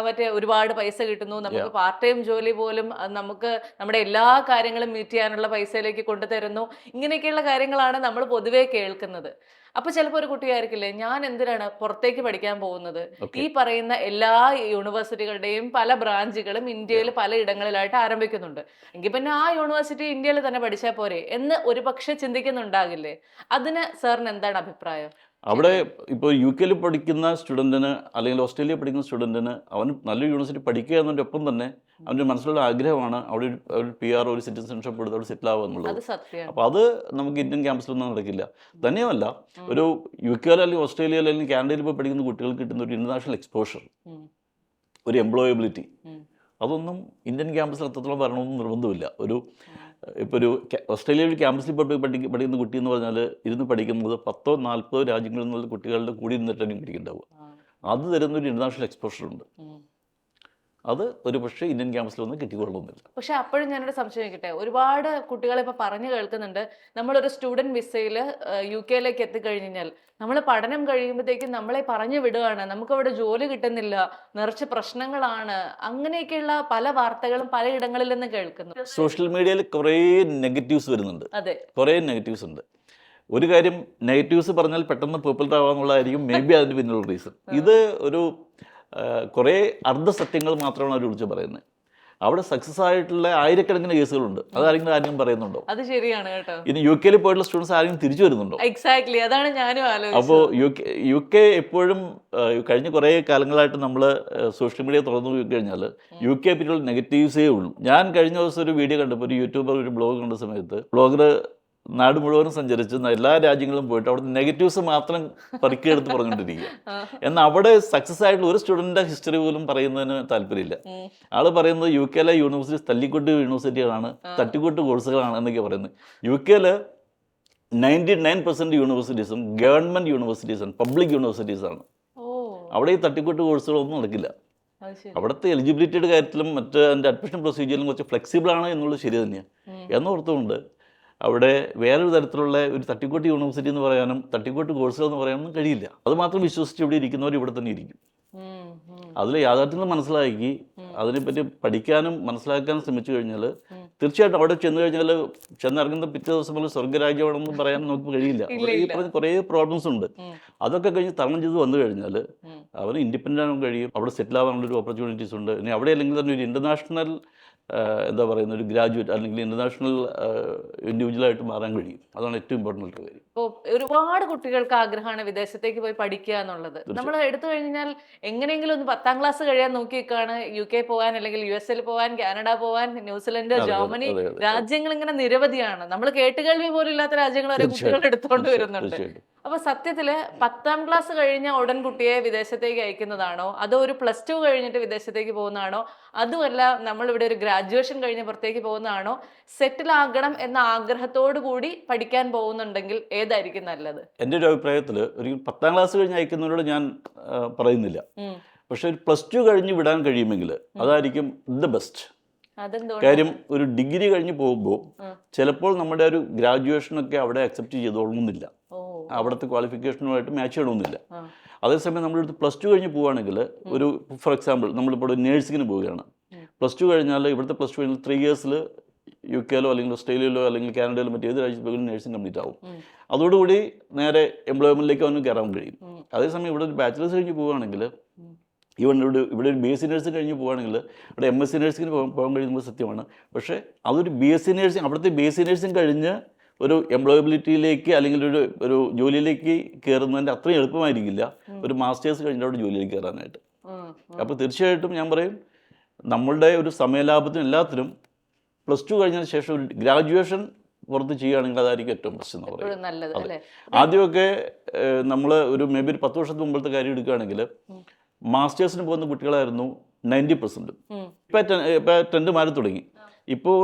മറ്റേ ഒരുപാട് പൈസ കിട്ടുന്നു, നമുക്ക് പാർട്ട് ടൈം ജോലി പോലും നമുക്ക് നമ്മുടെ എല്ലാ കാര്യങ്ങളും മീറ്റ് ചെയ്യാനുള്ള പൈസയിലേക്ക് കൊണ്ടുതരുന്നു, ഇങ്ങനെയൊക്കെയുള്ള കാര്യങ്ങളാണ് നമ്മൾ പൊതുവേ കേൾക്കുന്നത്. അപ്പൊ ചിലപ്പോൾ ഒരു കുട്ടിയായിരിക്കില്ലേ, ഞാൻ എന്തിനാണ് പുറത്തേക്ക് പഠിക്കാൻ പോകുന്നത്? ഈ പറയുന്ന എല്ലാ യൂണിവേഴ്സിറ്റികളുടെയും പല ബ്രാഞ്ചുകളും ഇന്ത്യയിൽ പല ഇടങ്ങളിലായിട്ട് ആരംഭിക്കുന്നുണ്ട്, എങ്കിൽ പിന്നെ ആ യൂണിവേഴ്സിറ്റി ഇന്ത്യയിൽ തന്നെ പഠിച്ചാൽ പോരെ എന്ന് ഒരു പക്ഷെ ചിന്തിക്കുന്നുണ്ടാകില്ലേ? അതിന് സാറിന് എന്താണ് അഭിപ്രായം? അവിടെ ഇപ്പോൾ UK പഠിക്കുന്ന സ്റ്റുഡൻറ്റിന് അല്ലെങ്കിൽ ഓസ്ട്രേലിയ പഠിക്കുന്ന സ്റ്റുഡൻറ്റിന് അവൻ നല്ല യൂണിവേഴ്സിറ്റി പഠിക്കുക എന്നതിൻ്റെ ഒപ്പം തന്നെ അവൻ്റെ മനസ്സിലുള്ള ആഗ്രഹമാണ് അവിടെ ഒരു PR ഒരു സിറ്റിസൺഷിപ്പ് എടുത്ത് അവിടെ സെറ്റിൽ ആവുക എന്നുള്ളത്. അപ്പോൾ അത് നമുക്ക് ഇന്ത്യൻ ക്യാമ്പസിലൊന്നും നടക്കില്ല. തന്നെയുമല്ല, ഒരു UK അല്ലെങ്കിൽ ഓസ്ട്രേലിയ അല്ലെങ്കിൽ കാനഡയിൽ പോയി പഠിക്കുന്ന കുട്ടികൾക്ക് കിട്ടുന്ന ഒരു ഇൻ്റർനാഷണൽ എക്സ്പോഷർ, ഒരു എംപ്ലോയബിലിറ്റി, അതൊന്നും ഇന്ത്യൻ ക്യാമ്പസിൽ എത്രത്തോളം വരണമെന്ന് നിർബന്ധമില്ല. ഇപ്പോൾ ഒരു ഓസ്ട്രേലിയയിൽ ക്യാമ്പസിൽ പഠിക്കുന്ന കുട്ടി എന്ന് പറഞ്ഞാൽ ഇരുന്ന് പഠിക്കുന്നത് 10-40 രാജ്യങ്ങളിൽ നിന്നുള്ള കുട്ടികളുടെ കൂടി ഇരുന്നിട്ടാണ് പഠിക്കുന്നുണ്ടാവുക. അത് തരുന്നൊരു ഇൻ്റർനാഷണൽ എക്സ്പോഷർ ഉണ്ട്. അത് ഒരു പക്ഷേ ഇന്ത്യൻ ക്യാമ്പസിലൊന്നും കിട്ടിക്കൊള്ളുന്നില്ല. പക്ഷെ അപ്പോഴും ഞാനൊരു സംശയം ചോദിക്കട്ടെ, ഒരുപാട് കുട്ടികൾ ഇപ്പോൾ പറഞ്ഞു കേൾക്കുന്നുണ്ട്, നമ്മളൊരു സ്റ്റുഡൻറ് വിസയിൽ UK എത്തിക്കഴിഞ്ഞാൽ നമ്മൾ പഠനം കഴിയുമ്പോഴത്തേക്കും നമ്മളെ പറഞ്ഞു വിടുകയാണ്, നമുക്കവിടെ ജോലി കിട്ടുന്നില്ല, നിറച്ച് പ്രശ്നങ്ങളാണ്, അങ്ങനെയൊക്കെയുള്ള പല വാർത്തകളും പലയിടങ്ങളിൽ നിന്ന് കേൾക്കുന്നു. സോഷ്യൽ മീഡിയയിൽ കുറേ നെഗറ്റീവ്സ് വരുന്നുണ്ട്. അതെ, കുറേ നെഗറ്റീവ്സ് ഉണ്ട്. ഒരു കാര്യം, നെഗറ്റീവ്സ് പറഞ്ഞാൽ പെട്ടെന്ന് പോപ്പുലർ ആവാന്നുള്ളതായിരിക്കും മേ ബി അതിൻ്റെ പിന്നിലുള്ള റീസൺ. ഇത് ഒരു കുറേ അർദ്ധസത്യങ്ങൾ മാത്രമാണ് അവർ വിളിച്ച് പറയുന്നത്. അവിടെ സക്സസ് ആയിട്ടുള്ള ആയിരക്കണക്കിന് കേസുകളുണ്ട്. അതാരെങ്കിലും ആരെങ്കിലും പറയുന്നുണ്ടോ? അത് ശരിയാണ് കേട്ടോ. ഇനി UK പോയിട്ടുള്ള സ്റ്റുഡൻസ് ആരെങ്കിലും തിരിച്ചു വരുന്നുണ്ടോ? എക്സാക്ട്ലി, അതാണ് ഞാനും ആലോചിച്ചത്. അപ്പോൾ UK എപ്പോഴും കഴിഞ്ഞ കുറേ കാലങ്ങളായിട്ട് നമ്മൾ സോഷ്യൽ മീഡിയ തുറന്നു നോക്കി കഴിഞ്ഞാൽ UK പറ്റിയുള്ള നെഗറ്റീവ്സേ ഉള്ളൂ. ഞാൻ കഴിഞ്ഞ ദിവസം ഒരു വീഡിയോ കണ്ടപ്പോൾ ഒരു യൂട്യൂബർ ഒരു ബ്ലോഗ് കണ്ട സമയത്ത് ബ്ലോഗർ നാട് മുഴുവനും സഞ്ചരിച്ച് എല്ലാ രാജ്യങ്ങളും പോയിട്ട് അവിടെ നെഗറ്റീവ്സ് മാത്രം പെറുക്കിയെടുത്ത് പറഞ്ഞുകൊണ്ടിരിക്കുക. എന്നാൽ അവിടെ സക്സസ് ആയിട്ടുള്ള ഒരു സ്റ്റുഡൻറ്റിൻ്റെ ഹിസ്റ്ററി പോലും പറയുന്നതിന് താല്പര്യമില്ല. ആൾ പറയുന്നത് UK യൂണിവേഴ്സിറ്റീസ് തല്ലിക്കൊട്ട് യൂണിവേഴ്സിറ്റികളാണ്, തട്ടിക്കൊട്ട് കോഴ്സുകളാണ് എന്നൊക്കെ പറയുന്നത്. UK 99% യൂണിവേഴ്സിറ്റീസും ഗവൺമെൻറ് യൂണിവേഴ്സിറ്റീസാണ്, പബ്ലിക് യൂണിവേഴ്സിറ്റീസാണ്. അവിടെ ഈ തട്ടിക്കൊട്ട് കോഴ്സുകളൊന്നും നടക്കില്ല. അവിടുത്തെ എലിജിബിലിറ്റിയുടെ കാര്യത്തിലും മറ്റ് അതിൻ്റെ അഡ്മിഷൻ പ്രൊസീജിയറിലും കുറച്ച് ഫ്ലെക്സിബിൾ ആണ് എന്നുള്ളത് ശരി തന്നെയാണ്. എന്നോർത്തുകൊണ്ട് അവിടെ വേറൊരു തരത്തിലുള്ള ഒരു തട്ടിക്കോട്ട് യൂണിവേഴ്സിറ്റി എന്ന് പറയാനും തട്ടിക്കോട്ട് കോഴ്സുകൾ എന്ന് പറയാനൊന്നും കഴിയില്ല. അത് മാത്രം വിശ്വസിച്ച് ഇവിടെ ഇരിക്കുന്നവർ ഇവിടെ തന്നെ ഇരിക്കും. അതിൽ യാഥാർത്ഥ്യങ്ങൾ മനസ്സിലാക്കി അതിനെപ്പറ്റി പഠിക്കാനും മനസ്സിലാക്കാനും ശ്രമിച്ചു കഴിഞ്ഞാൽ തീർച്ചയായിട്ടും അവിടെ ചെന്ന് കഴിഞ്ഞാൽ ചെന്നിറങ്ങുന്ന പിറ്റേ ദിവസം പോലെ സ്വർഗ്ഗരാജ്യമാണെന്നും പറയാൻ നമുക്ക് കഴിയില്ല. ഈ പറഞ്ഞ കുറേ പ്രോബ്ലംസ് ഉണ്ട്. അതൊക്കെ കഴിഞ്ഞ് തരണം ചെയ്ത് വന്നു കഴിഞ്ഞാൽ അവന് ഇൻഡിപെൻഡൻ്റ് ആകാൻ കഴിയും. അവിടെ സെറ്റിൽ ആവാനുള്ളൊരു ഓപ്പർച്യൂണിറ്റീസ് ഉണ്ട്. ഇനി അവിടെ അല്ലെങ്കിൽ തന്നെ ഒരു ഇൻ്റർനാഷണൽ എന്താ പറയുന്ന ഒരു ഗ്രാജുവേറ്റ് അല്ലെങ്കിൽ ഇൻ്റർനാഷണൽ ഇൻഡിവിജ്വലായിട്ട് മാറാൻ കഴിയും. അതാണ് ഏറ്റവും ഇമ്പോർട്ടൻ്റ് കാര്യം. ഇപ്പോൾ ഒരുപാട് കുട്ടികൾക്ക് ആഗ്രഹമാണ് വിദേശത്തേക്ക് പോയി പഠിക്കുക എന്നുള്ളത്. നമ്മൾ എടുത്തു കഴിഞ്ഞാൽ എങ്ങനെയെങ്കിലും ഒന്ന് 10ാം ക്ലാസ് കഴിയാൻ നോക്കി നിൽക്കുകയാണ് UK പോകാൻ, അല്ലെങ്കിൽ US പോകാൻ, കാനഡ പോകാൻ, ന്യൂസിലൻഡ്, ജർമ്മനി, രാജ്യങ്ങൾ ഇങ്ങനെ നിരവധിയാണ്. നമ്മൾ കേട്ടുകേൾവി പോലും ഇല്ലാത്ത രാജ്യങ്ങൾ വരെ കുട്ടികൾ എടുത്തുകൊണ്ട് വരുന്നുണ്ട്. അപ്പൊ സത്യത്തില് 10ാം ക്ലാസ് കഴിഞ്ഞ ഉടൻ കുട്ടിയെ വിദേശത്തേക്ക് അയക്കുന്നതാണോ, അതോ ഒരു +2 കഴിഞ്ഞിട്ട് വിദേശത്തേക്ക് പോകുന്നതാണോ, അതുമല്ല നമ്മളിവിടെ ഒരു ഗ്രാജുവേഷൻ കഴിഞ്ഞ് പുറത്തേക്ക് പോകുന്നതാണോ, സെറ്റിൽ ആകണം എന്ന ആഗ്രഹത്തോടു കൂടി പഠിക്കാൻ പോകുന്നുണ്ടെങ്കിൽ ഏതായിരിക്കും നല്ലത്? എൻ്റെ ഒരു അഭിപ്രായത്തിൽ ഒരു 10ാം ക്ലാസ് കഴിഞ്ഞ് അയക്കുന്നവരോട് ഞാൻ പറയുന്നില്ല. പക്ഷെ ഒരു +2 കഴിഞ്ഞ് വിടാൻ കഴിയുമെങ്കിൽ അതായിരിക്കും ദ ബെസ്റ്റ്. കാര്യം ഒരു ഡിഗ്രി കഴിഞ്ഞ് പോകുമ്പോൾ ചിലപ്പോൾ നമ്മുടെ ഒരു ഗ്രാജുവേഷനൊക്കെ അവിടെ അക്സെപ്റ്റ് ചെയ്തോളണമെന്നില്ല, അവിടുത്തെ ക്വാളിഫിക്കേഷനുമായിട്ട് മാച്ച് ചെയ്യണമെന്നില്ല. അതേസമയം നമ്മളെടുത്ത് +2 കഴിഞ്ഞ് പോവുകയാണെങ്കിൽ ഒരു ഫോർ എക്സാമ്പിൾ നമ്മളിപ്പോൾ ഒരു നേഴ്സിങ്ങിന് പോവുകയാണ്. +2 കഴിഞ്ഞാൽ ഇവിടുത്തെ +2 കഴിഞ്ഞാൽ 3 ഇയേഴ്സിൽ UK അല്ലെങ്കിൽ ഓസ്ട്രേലിയയിലോ അല്ലെങ്കിൽ കാനഡയിലോ മറ്റേത് രാജ്യത്ത് പോയി നേഴ്സിംഗ് കംപ്ലീറ്റ് ആവും. അതോടുകൂടി നേരെ എംപ്ലോയ്മെൻറ്റിലേക്ക് അവന് കയറാൻ കഴിയും. അതേസമയം ഇവിടെ ഒരു ബാച്ചിലേഴ്സ് കഴിഞ്ഞ് പോവുകയാണെങ്കിൽ ഈവൻ ഇവിടെ ഒരു BSc നഴ്സിംഗ് കഴിഞ്ഞ് പോവുകയാണെങ്കിൽ ഇവിടെ MSc നഴ്സിങ്ങിന് പോകാൻ കഴിയുന്നത് സത്യമാണ്. പക്ഷേ അതൊരു BSc നഴ്സിംഗ് അവിടുത്തെ BSc നഴ്സിംഗ് കഴിഞ്ഞ് ഒരു എംപ്ലോയബിലിറ്റിയിലേക്ക് അല്ലെങ്കിൽ ഒരു ജോലിയിലേക്ക് കയറുന്നതിൻ്റെ അത്രയും എളുപ്പമായിരിക്കില്ല ഒരു മാസ്റ്റേഴ്സ് കഴിഞ്ഞിട്ട് അവിടെ ജോലിയിലേക്ക് കയറാനായിട്ട്. അപ്പോൾ തീർച്ചയായിട്ടും ഞാൻ പറയും നമ്മളുടെ ഒരു സമയലാഭത്തിനും എല്ലാത്തിനും +2 കഴിഞ്ഞതിന് ശേഷം ഒരു ഗ്രാജുവേഷൻ പുറത്ത് ചെയ്യുകയാണെങ്കിൽ അതായിരിക്കും ഏറ്റവും ബെസ്റ്റ് എന്ന് പറയുന്നത്. അതെ, ആദ്യമൊക്കെ നമ്മൾ ഒരു മേ ബി ഒരു 10 വർഷത്തിന് മുമ്പത്തെ കാര്യം എടുക്കുകയാണെങ്കിൽ മാസ്റ്റേഴ്സിന് പോകുന്ന കുട്ടികളായിരുന്നു 90%. ഇപ്പോൾ 10 മാറി തുടങ്ങി. ഇപ്പോൾ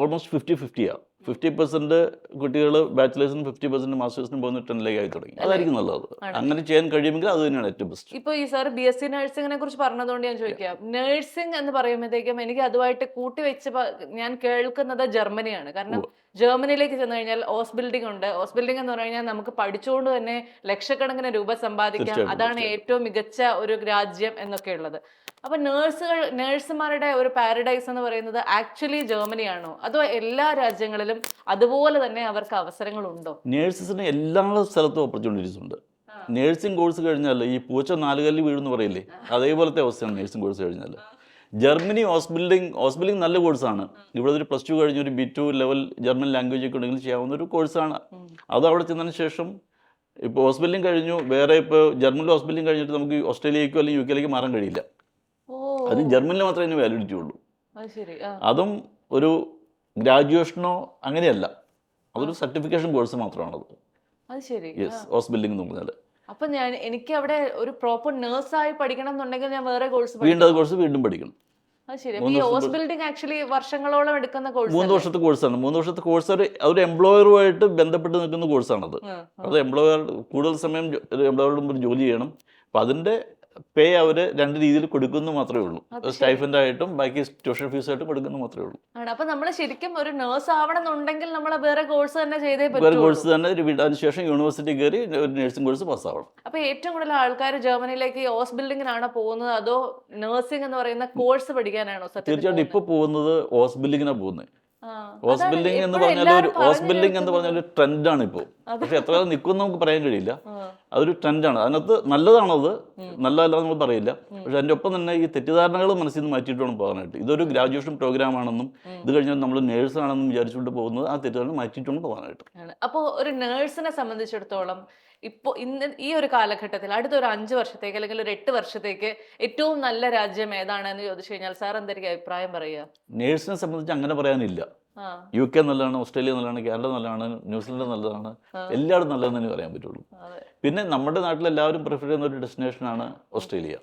ഓൾമോസ്റ്റ് 50-50 50% കുട്ടികൾ ബാച്ചിലേഴ്സിനും 50% മാസ്റ്റേഴ്സിനും പോകുന്ന 10ലേക്ക് ആയി തുടങ്ങി. അതായിരിക്കും നല്ലത്. അങ്ങനെ ചെയ്യാൻ കഴിയുമെങ്കിൽ അത് തന്നെയാണ് ഏറ്റവും ബെസ്റ്റ്. ഇപ്പോൾ ഈ സാർ BSc നഴ്സിങ്ങിനെ കുറിച്ച് പറഞ്ഞതുകൊണ്ട് ഞാൻ ചോദിക്കാം, നഴ്സിംഗ് എന്ന് പറയുമ്പോഴത്തേക്കും എനിക്ക് അതുമായിട്ട് കൂട്ടിവെച്ച് ഞാൻ കേൾക്കുന്നത് ജർമ്മനിയാണ്. കാരണം ജർമ്മനിയിലേക്ക് ചെന്ന് കഴിഞ്ഞാൽ ഓസ് ബിൽഡിംഗ് ഉണ്ട്. ഓസ് ബിൽഡിംഗ് എന്ന് പറഞ്ഞു കഴിഞ്ഞാൽ നമുക്ക് പഠിച്ചുകൊണ്ട് തന്നെ ലക്ഷക്കണക്കിന് രൂപ സമ്പാദിക്കാം. അതാണ് ഏറ്റവും മികച്ച ഒരു രാജ്യം എന്നൊക്കെ ഉള്ളത്. അപ്പൊ നേഴ്സുമാരുടെ ഒരു പാരഡൈസ് എന്ന് പറയുന്നത് ആക്ച്വലി ജർമ്മനിയാണോ, അതോ എല്ലാ രാജ്യങ്ങളിലും അതുപോലെ തന്നെ അവർക്ക് അവസരങ്ങളുണ്ടോ? നേഴ്സസിന് എല്ലാ സ്ഥലത്തും ഓപ്പർച്യൂണിറ്റീസ് ഉണ്ട്. നേഴ്സിംഗ് കോഴ്സ് കഴിഞ്ഞാൽ ഈ പൂച്ച 4 കല്ല് വീഴുന്ന് പറയില്ലേ, അതേപോലത്തെ അവസ്ഥയാണ് നേഴ്സിംഗ് കോഴ്സ് കഴിഞ്ഞാൽ. ജർമ്മനി ഓസ് ബിൽഡിംഗ് നല്ല കോഴ്സാണ്. ഇവിടെ ഒരു +2 കഴിഞ്ഞ് ഒരു B2 ലെവൽ ജർമ്മൻ ലാംഗ്വേജ് ഒക്കെ ഉണ്ടെങ്കിൽ ചെയ്യാവുന്ന ഒരു കോഴ്സാണ്. അത് അവിടെ ചെന്നതിന് ശേഷം ഇപ്പോൾ ഓസ് ബിൽഡിംഗ് കഴിഞ്ഞു, വേറെ ഇപ്പോൾ ജർമ്മനിൽ ഓസ് ബിൽഡിംഗ് കഴിഞ്ഞിട്ട് നമുക്ക് ഓസ്ട്രേലിയക്കോ അല്ലെങ്കിൽ UK മാറാൻ കഴിയില്ല. അത് ജർമ്മനിൽ മാത്രമേ അതിന് വാലിഡിറ്റി ഉള്ളൂ. അതും ഒരു ഗ്രാജുവേഷനോ അങ്ങനെയല്ല, അതൊരു സർട്ടിഫിക്കേഷൻ കോഴ്സ് മാത്രമാണത്. യെസ്, ഓസ് ബിൽഡിംഗ് എന്ന് പറഞ്ഞാൽ. അപ്പൊ എനിക്ക് അവിടെ ഒരു പ്രോപ്പർ നേഴ്സായി പഠിക്കണം എന്നുണ്ടെങ്കിൽ ഞാൻ വേറെ കോഴ്സ് വീണ്ടും പഠിക്കണം. അത് ശരി. അപ്പൊ ഈ ഹൗസ് ബിൽഡിംഗ് ആക്ച്വലി വർഷങ്ങളോളം എടുക്കുന്ന കോഴ്സ് 3 വർഷത്തെ കോഴ്സാണ്. 3 വർഷത്തെ കോഴ്സ് ഒരു എംപ്ലോയറുമായിട്ട് ബന്ധപ്പെട്ട് നിൽക്കുന്ന കോഴ്സാണത്. അത് എംപ്ലോയർ കൂടുതൽ സമയം ഒരു എംപ്ലോയറുടെ മുമ്പിൽ ജോലി ചെയ്യണം. അപ്പം അതിൻ്റെ പേ അവർ 2 രീതിയിൽ കൊടുക്കുന്നു മാത്രമേ ഉള്ളൂ. സ്റ്റൈഫൻഡ് ആയിട്ടും ബാക്കി ട്യൂഷൻ ഫീസായിട്ടും കൊടുക്കുന്നു മാത്രമേ ഉള്ളൂ. ആണ്. അപ്പൊ നമ്മൾ ശരിക്കും ഒരു നേഴ്സ് ആവണമെന്നുണ്ടെങ്കിൽ നമ്മൾ വേറെ കോഴ്സ് തന്നെ ചെയ്തേ വേറെ പറ്റൂ. കോഴ്സ് തന്നെ അതിനുശേഷം യൂണിവേഴ്സിറ്റി കയറി ഒരു നഴ്സിംഗ് കോഴ്സ് പാസ്സാവണം. അപ്പൊ ഏറ്റവും കൂടുതൽ ആൾക്കാർ ജർമ്മനിയിലേക്ക് ഈ ഹൗസ് ബിൽഡിങ്ങിനാണോ പോകുന്നത് അതോ നഴ്സിംഗ് എന്ന് പറയുന്ന കോഴ്സ് പഠിക്കാനാണോ സത്യത്തിൽ തീർച്ചയായിട്ടും ഇപ്പോൾ പോകുന്നത് ഹോസ് ബിൽഡിങ്ങിനാണ് പോകുന്നത്. ആ, ഹോസ് അതാണ് ബിൽഡിംഗ് എന്ന് എപ്പോഴും പറഞ്ഞാൽ എല്ലാവരും ഹോസ് പറഞ്ഞു ബിൽഡിംഗ് എന്ന് കേൾക്കുന്നത്. പറഞ്ഞാൽ ഒരു ട്രെൻഡാണ് ഇപ്പോൾ. പക്ഷെ എത്ര കാലം നിൽക്കുമെന്ന് നമുക്ക് പറയാൻ കഴിയില്ല. ആ. അതൊരു ട്രെൻഡാണ്. അതിനകത്ത് നല്ലതാണത്, നല്ലതല്ല നമ്മൾ പറയില്ല. പക്ഷെ അതിൻ്റെ ഒപ്പം തന്നെ ഈ തെറ്റിദ്ധാരണകൾ മനസ്സിൽ നിന്ന് മാറ്റിയിട്ട് വേണം പോകാനായിട്ട്. ഇതൊരു ഗ്രാജുവേഷൻ പ്രോഗ്രാം ആണെന്നും ഇത് കഴിഞ്ഞാൽ നമ്മൾ നേഴ്സാണെന്നും വിചാരിച്ചുകൊണ്ട് പോകുന്നത് ആ തെറ്റിദ്ധാരണ മാറ്റിയിട്ട് വേണം പോകാനായിട്ട്. ആണ്. അപ്പോ ഒരു നേഴ്സിനെ സംബന്ധിച്ചിടത്തോളം ഇപ്പോൾ ഇന്ന് ഈ ഒരു കാലഘട്ടത്തിൽ അടുത്തൊരു 5 വർഷത്തേക്ക് അല്ലെങ്കിൽ ഒരു 8 വർഷത്തേക്ക് ഏറ്റവും നല്ല രാജ്യം ഏതാണെന്ന് ചോദിച്ചു കഴിഞ്ഞാൽ സാർ എന്തായിരിക്കും അഭിപ്രായം പറയുക? നേഴ്സിനെ സംബന്ധിച്ച് അങ്ങനെ പറയാനില്ല. ആ, UK നല്ലതാണ്, ഓസ്ട്രേലിയ നല്ലതാണ്, കാനഡ നല്ലതാണ്, ന്യൂസിലൻഡ് നല്ലതാണ്, എല്ലായിടും നല്ലതെന്ന് തന്നെ പറയാൻ പറ്റുള്ളൂ. അതെ. പിന്നെ നമ്മുടെ നാട്ടിൽ എല്ലാവരും പ്രിഫർ ചെയ്യുന്ന ഒരു ഡെസ്റ്റിനേഷനാണ് ഓസ്ട്രേലിയ.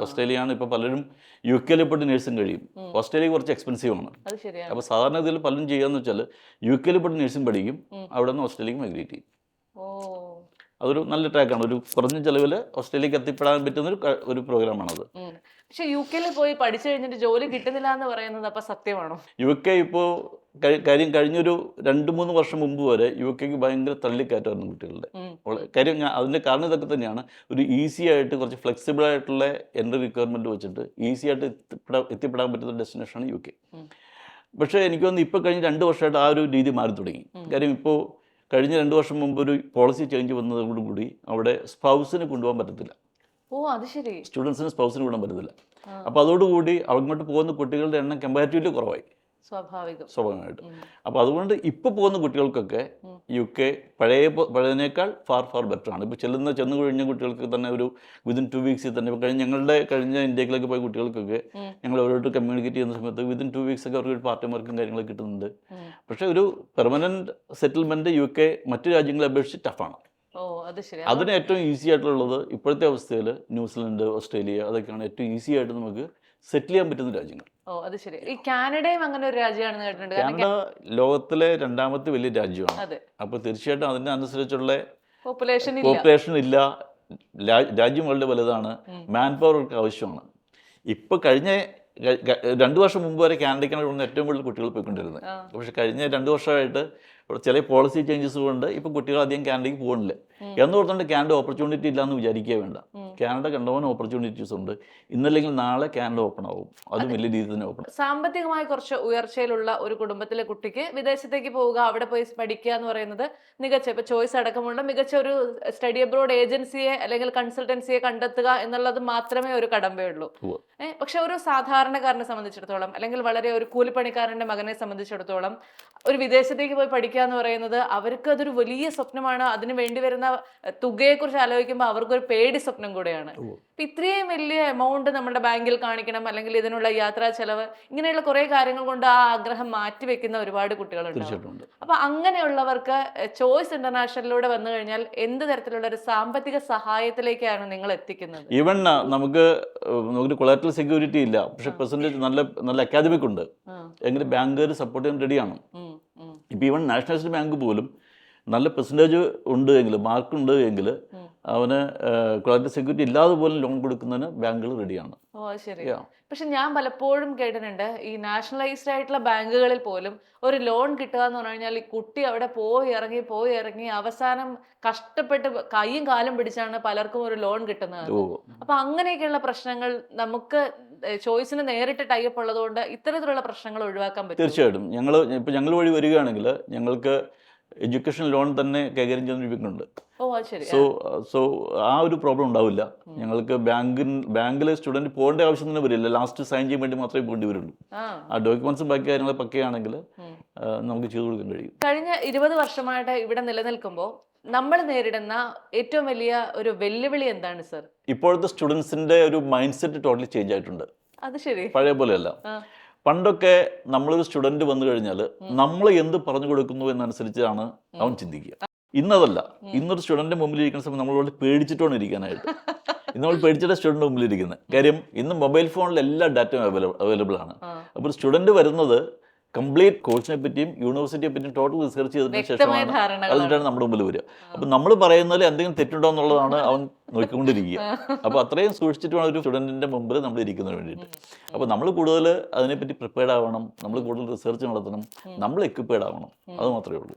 ഓസ്ട്രേലിയയാണ് ഇപ്പോൾ പലരും UK പോയിട്ട് നേഴ്സിംഗ് കഴിയും. ഓസ്ട്രേലിയ കുറച്ച് എക്സ്പെൻസീവ് ആണ്. അത് ശരിയാണ്. അപ്പോൾ സാധാരണ ഇതിൽ പലരും ചെയ്യാന്ന് വെച്ചാൽ UK പോയിട്ട് നേഴ്സിംഗ് പഠിക്കും, അവിടെ നിന്ന് ഓസ്ട്രേലിയക്ക് മൈഗ്രേറ്റ് ചെയ്യും. ഓ, അതൊരു നല്ല ട്രാക്കാണ്. ഒരു കുറഞ്ഞ ചിലവിൽ ഓസ്ട്രേലിയക്ക് എത്തിപ്പെടാൻ പറ്റുന്ന ഒരു പ്രോഗ്രാമാണത്. പക്ഷെ UK പോയി പഠിച്ചു കഴിഞ്ഞിട്ട് ജോലി കിട്ടുന്നില്ല എന്ന് പറയുന്നത് അപ്പൊ സത്യമാണോ? UK ഇപ്പോൾ കഴിഞ്ഞൊരു 2-3 വർഷം മുമ്പ് വരെ UK ഭയങ്കര തള്ളിക്കയറ്റമായിരുന്നു കുട്ടികളുടെ. കാര്യം അതിൻ്റെ കാരണം ഇതൊക്കെ തന്നെയാണ്. ഒരു ഈസി ആയിട്ട് കുറച്ച് ഫ്ലെക്സിബിൾ ആയിട്ടുള്ള എൻട്രി റിക്വയർമെൻറ്റ് വെച്ചിട്ട് ഈസി ആയിട്ട് എത്തിപ്പെടാൻ പറ്റുന്ന ഡെസ്റ്റിനേഷനാണ് UK. പക്ഷേ എനിക്ക് തോന്നുന്നു ഇപ്പോൾ കഴിഞ്ഞ 2 വർഷമായിട്ട് ആ ഒരു രീതി മാറി തുടങ്ങി. കാര്യം ഇപ്പോൾ കഴിഞ്ഞ 2 വർഷം മുമ്പ് ഒരു പോളിസി ചേഞ്ച് വന്നതോടുകൂടി അവിടെ സ്പൗസിനെ കൊണ്ടുപോകാൻ പറ്റത്തില്ല. ഓ, അത് ശരി. സ്റ്റുഡൻസിന് സ്പൗസിന് കൊണ്ടുപോകാൻ പറ്റത്തില്ല. അപ്പോൾ അതോടുകൂടി അങ്ങോട്ട് പോകുന്ന കുട്ടികളുടെ എണ്ണം കമ്പാരിറ്റീവ്ലി കുറവായി സ്വാഭാവികമായിട്ട്. അപ്പോൾ അതുകൊണ്ട് ഇപ്പോൾ പോകുന്ന കുട്ടികൾക്കൊക്കെ UK പഴയതിനേക്കാൾ ഫാർ ബെറ്റർ ആണ്. ഇപ്പോൾ ചെന്ന് കഴിഞ്ഞ കുട്ടികൾക്ക് തന്നെ ഒരു വിതിൻ 2 വീക്സിൽ തന്നെ ഇപ്പോൾ കഴിഞ്ഞ ഇന്ത്യയിലേക്ക് പോയ കുട്ടികൾക്കൊക്കെ ഞങ്ങൾ അവരോട്ട് കമ്മ്യൂണിക്കേറ്റ് ചെയ്യുന്ന സമയത്ത് വിതിൻ 2 വീക്സ് ഒക്കെ അവർക്ക് പാർട്ട് ടൈം വർക്കും കാര്യങ്ങളൊക്കെ കിട്ടുന്നുണ്ട്. പക്ഷേ ഒരു പെർമനൻറ്റ് സെറ്റിൽമെൻറ്റ് UK മറ്റു രാജ്യങ്ങളെ അപേക്ഷിച്ച് ടഫാണ്. ഓ, അത് ശരി. അതിന് ഏറ്റവും ഈസി ആയിട്ടുള്ളത് ഇപ്പോഴത്തെ അവസ്ഥയിൽ ന്യൂസിലൻഡ്, ഓസ്ട്രേലിയ അതൊക്കെയാണ് ഏറ്റവും ഈസി ആയിട്ട് നമുക്ക് സെറ്റിൽ ചെയ്യാൻ പറ്റുന്ന രാജ്യങ്ങൾ. ഓ, അത് ശരി. ഈ കാനഡയും അങ്ങനെ ഒരു രാജ്യമാണെന്ന് കേട്ടിട്ടുണ്ട്. കാനഡ ലോകത്തിലെ 2ാമത്തെ വലിയ രാജ്യമാണ്. അതെ. അപ്പോൾ തീർച്ചയായിട്ടും അതിൻ്റെ അനുസരിച്ചുള്ള പോപ്പുലേഷൻ ഇല്ല. രാജ്യം വളരെ വലുതാണ്, മാൻ പവർക്ക് ആവശ്യമാണ്. ഇപ്പോൾ കഴിഞ്ഞ 2 വർഷം മുമ്പ് വരെ കാനഡയ്ക്കാണ് ഇവിടുന്ന് ഏറ്റവും കൂടുതൽ കുട്ടികൾ പോയിക്കൊണ്ടിരുന്നത്. പക്ഷെ കഴിഞ്ഞ 2 വർഷമായിട്ട് ചില പോളിസി ചേഞ്ചസ് കൊണ്ട് ഇപ്പോൾ കുട്ടികൾ അധികം കാനഡയ്ക്ക് പോകുന്നില്ല. എന്ന് പറഞ്ഞുകൊണ്ട് കാനഡ ഓപ്പർച്യൂണിറ്റി ഇല്ലയെന്ന് വിചാരിക്കുക വേണ്ട. കാനഡ കണ്ടവൻ ഓപ്പർച്യൂണിറ്റീസ് ഉണ്ട്. ഇന്നല്ലെങ്കിൽ നാളെ കാനഡ ഓപ്പൺ ആവും. അത് വലിയ രീതിയിൽ തന്നെ ഓപ്പൺ. സാമ്പത്തികമായി കുറച്ച് ഉയർച്ചയിലുള്ള ഒരു കുടുംബത്തിലെ കുട്ടിക്ക് വിദേശത്തേക്ക് പോവുക, അവിടെ പോയി പഠിക്കുക എന്ന് പറയുന്നത് മികച്ച, ഇപ്പൊ ചോയ്സ് അടക്കമുള്ള മികച്ച ഒരു സ്റ്റഡി അബ്രോഡ് ഏജൻസിയെ അല്ലെങ്കിൽ കൺസൾട്ടൻസിയെ കണ്ടെത്തുക എന്നുള്ളത് മാത്രമേ ഒരു കടമ്പയുള്ളൂ. പക്ഷെ ഒരു സാധാരണക്കാരനെ സംബന്ധിച്ചിടത്തോളം അല്ലെങ്കിൽ വളരെ ഒരു കൂലിപ്പണിക്കാരന്റെ മകനെ സംബന്ധിച്ചിടത്തോളം ഒരു വിദേശത്തേക്ക് പോയി പഠിക്കുക എന്ന് പറയുന്നത് അവർക്ക് അതൊരു വലിയ സ്വപ്നമാണ്. അതിന് വേണ്ടി വരുന്ന തുകയെക്കുറിച്ച് ആലോചിക്കുമ്പോൾ അവർക്കൊരു പേടി സ്വപ്നം കൂടെയാണ്. അപ്പൊ ഇത്രയും വലിയ എമൗണ്ട് നമ്മുടെ ബാങ്കിൽ കാണിക്കണം, അല്ലെങ്കിൽ ഇതിനുള്ള യാത്രാ ചെലവ്, ഇങ്ങനെയുള്ള കുറെ കാര്യങ്ങൾ കൊണ്ട് ആ ആഗ്രഹം മാറ്റിവെക്കുന്ന ഒരുപാട് കുട്ടികളുണ്ട്. അപ്പൊ അങ്ങനെയുള്ളവർക്ക് ചോയ്സ് ഇന്റർനാഷണലിലൂടെ വന്നു കഴിഞ്ഞാൽ എന്ത് തരത്തിലുള്ള ഒരു സാമ്പത്തിക സഹായത്തിലേക്കാണ് നിങ്ങൾ എത്തിക്കുന്നത്? ഈവൻ നമുക്ക് കൊളാറ്ററൽ സെക്യൂരിറ്റി ഇല്ല, പക്ഷെ പെർസെന്റേജ് നല്ല അക്കാദമിക് ഉണ്ട് എങ്കിൽ ബാങ്കുകാർ സപ്പോർട്ട് ചെയ്യാൻ റെഡിയാണ്. ഇപ്പം ഈവൻ നാഷണലൈസ്ഡ് ബാങ്ക് പോലും നല്ല പെർസെൻറ്റേജ് ഉണ്ട് എങ്കിൽ, മാർക്ക് ഉണ്ട് എങ്കിൽ അവന് കൊളാറ്ററൽ സെക്യൂരിറ്റി ഇല്ലാതെ പോലും ലോൺ കൊടുക്കുന്നതിന് ബാങ്കുകൾ റെഡിയാണ്. ഓ, ശരി. പക്ഷെ ഞാൻ പലപ്പോഴും കേട്ടിട്ടുണ്ട് ഈ നാഷണലൈസ്ഡ് ആയിട്ടുള്ള ബാങ്കുകളിൽ പോലും ഒരു ലോൺ കിട്ടുക എന്ന് പറഞ്ഞു കഴിഞ്ഞാൽ ഈ കുട്ടി അവിടെ പോയി ഇറങ്ങി അവസാനം കഷ്ടപ്പെട്ട് കൈയും കാലും പിടിച്ചാണ് പലർക്കും ഒരു ലോൺ കിട്ടുന്നത്. അപ്പൊ അങ്ങനെയൊക്കെയുള്ള പ്രശ്നങ്ങൾ നമുക്ക് ചോയ്സിന് നേരിട്ട് ടൈപ്പ് ഉള്ളതുകൊണ്ട് ഇത്തരത്തിലുള്ള പ്രശ്നങ്ങൾ ഒഴിവാക്കാൻ പറ്റും. തീർച്ചയായിട്ടും ഞങ്ങൾ വഴി വരികയാണെങ്കിൽ ഞങ്ങൾക്ക് എഡ്യൂക്കേഷൻ ലോൺ തന്നെ കൈകാര്യം ചെയ്യുന്ന രീതിയുണ്ട്. സോ ആ ഒരു പ്രോബ്ലം ഉണ്ടാവില്ല. ഞങ്ങൾക്ക് ബാങ്കിലെ സ്റ്റുഡൻറ്റ് പോകേണ്ട ആവശ്യം തന്നെ വരില്ല. ലാസ്റ്റ് സൈൻ ചെയ്യാൻ വേണ്ടി മാത്രമേ പോകേണ്ടി വരുള്ളൂ. ആ ഡോക്യുമെന്റ്സും ബാക്കി കാര്യങ്ങൾ പക്കയാണെങ്കിൽ നമുക്ക് ചെയ്തു കൊടുക്കാൻ കഴിയും. കഴിഞ്ഞ 20 വർഷമായിട്ട് ഇവിടെ നിലനിൽക്കുമ്പോൾ നമ്മൾ നേരിടുന്ന ഏറ്റവും വലിയ ഒരു വെല്ലുവിളി എന്താണ് സർ? ഇപ്പോഴത്തെ സ്റ്റുഡൻസിന്റെ ഒരു മൈൻഡ് സെറ്റ് ടോട്ടലി ചേഞ്ച് ആയിട്ടുണ്ട്. അത് ശരി. പഴയ പോലെയല്ല. പണ്ടൊക്കെ നമ്മളൊരു സ്റ്റുഡൻറ്റ് വന്നു കഴിഞ്ഞാൽ നമ്മൾ എന്ത് പറഞ്ഞു കൊടുക്കുന്നു എന്നനുസരിച്ചാണ് അവൻ ചിന്തിക്കുക. ഇന്നതല്ല, ഇന്നൊരു സ്റ്റുഡൻറ്റിൻ്റെ മുമ്പിൽ ഇരിക്കുന്ന സമയത്ത് നമ്മളോട് പേടിച്ചിട്ടാണ് ഇരിക്കാനായിട്ട്. ഇന്ന് നമ്മൾ പേടിച്ചിട്ട് സ്റ്റുഡൻറ്റ് മുമ്പിൽ ഇരിക്കുന്നത്. കാര്യം ഇന്ന് മൊബൈൽ ഫോണിൽ എല്ലാ ഡാറ്റയും അവൈലബിൾ ആണ്. അപ്പോൾ സ്റ്റുഡൻറ്റ് വരുന്നത് കംപ്ലീറ്റ് കോഴ്സിനെ പറ്റിയും യൂണിവേഴ്സിറ്റിയെ പറ്റിയും ടോട്ടൽ റിസർച്ച് ചെയ്തതിന് ശേഷമാണ് അതിട്ടാണ് നമ്മുടെ മുമ്പിൽ വരിക. അപ്പം നമ്മൾ പറയുന്നതിൽ എന്തെങ്കിലും തെറ്റുണ്ടോ എന്നുള്ളതാണ് അവൻ നോക്കിക്കൊണ്ടിരിക്കുക. അപ്പോൾ അത്രയും സൂക്ഷിച്ചിട്ട് വേണം ഒരു സ്റ്റുഡൻറ്റിൻ്റെ മുമ്പിൽ നമ്മൾ ഇരിക്കുന്നതിന് വേണ്ടിയിട്ട്. അപ്പോൾ നമ്മൾ കൂടുതൽ അതിനെപ്പറ്റി പ്രിപ്പയർഡ് ആവണം, നമ്മൾ കൂടുതൽ റിസർച്ച് നടത്തണം, നമ്മൾ എക്വിപ്പേർഡ് ആവണം. അത് മാത്രമേ ഉള്ളൂ.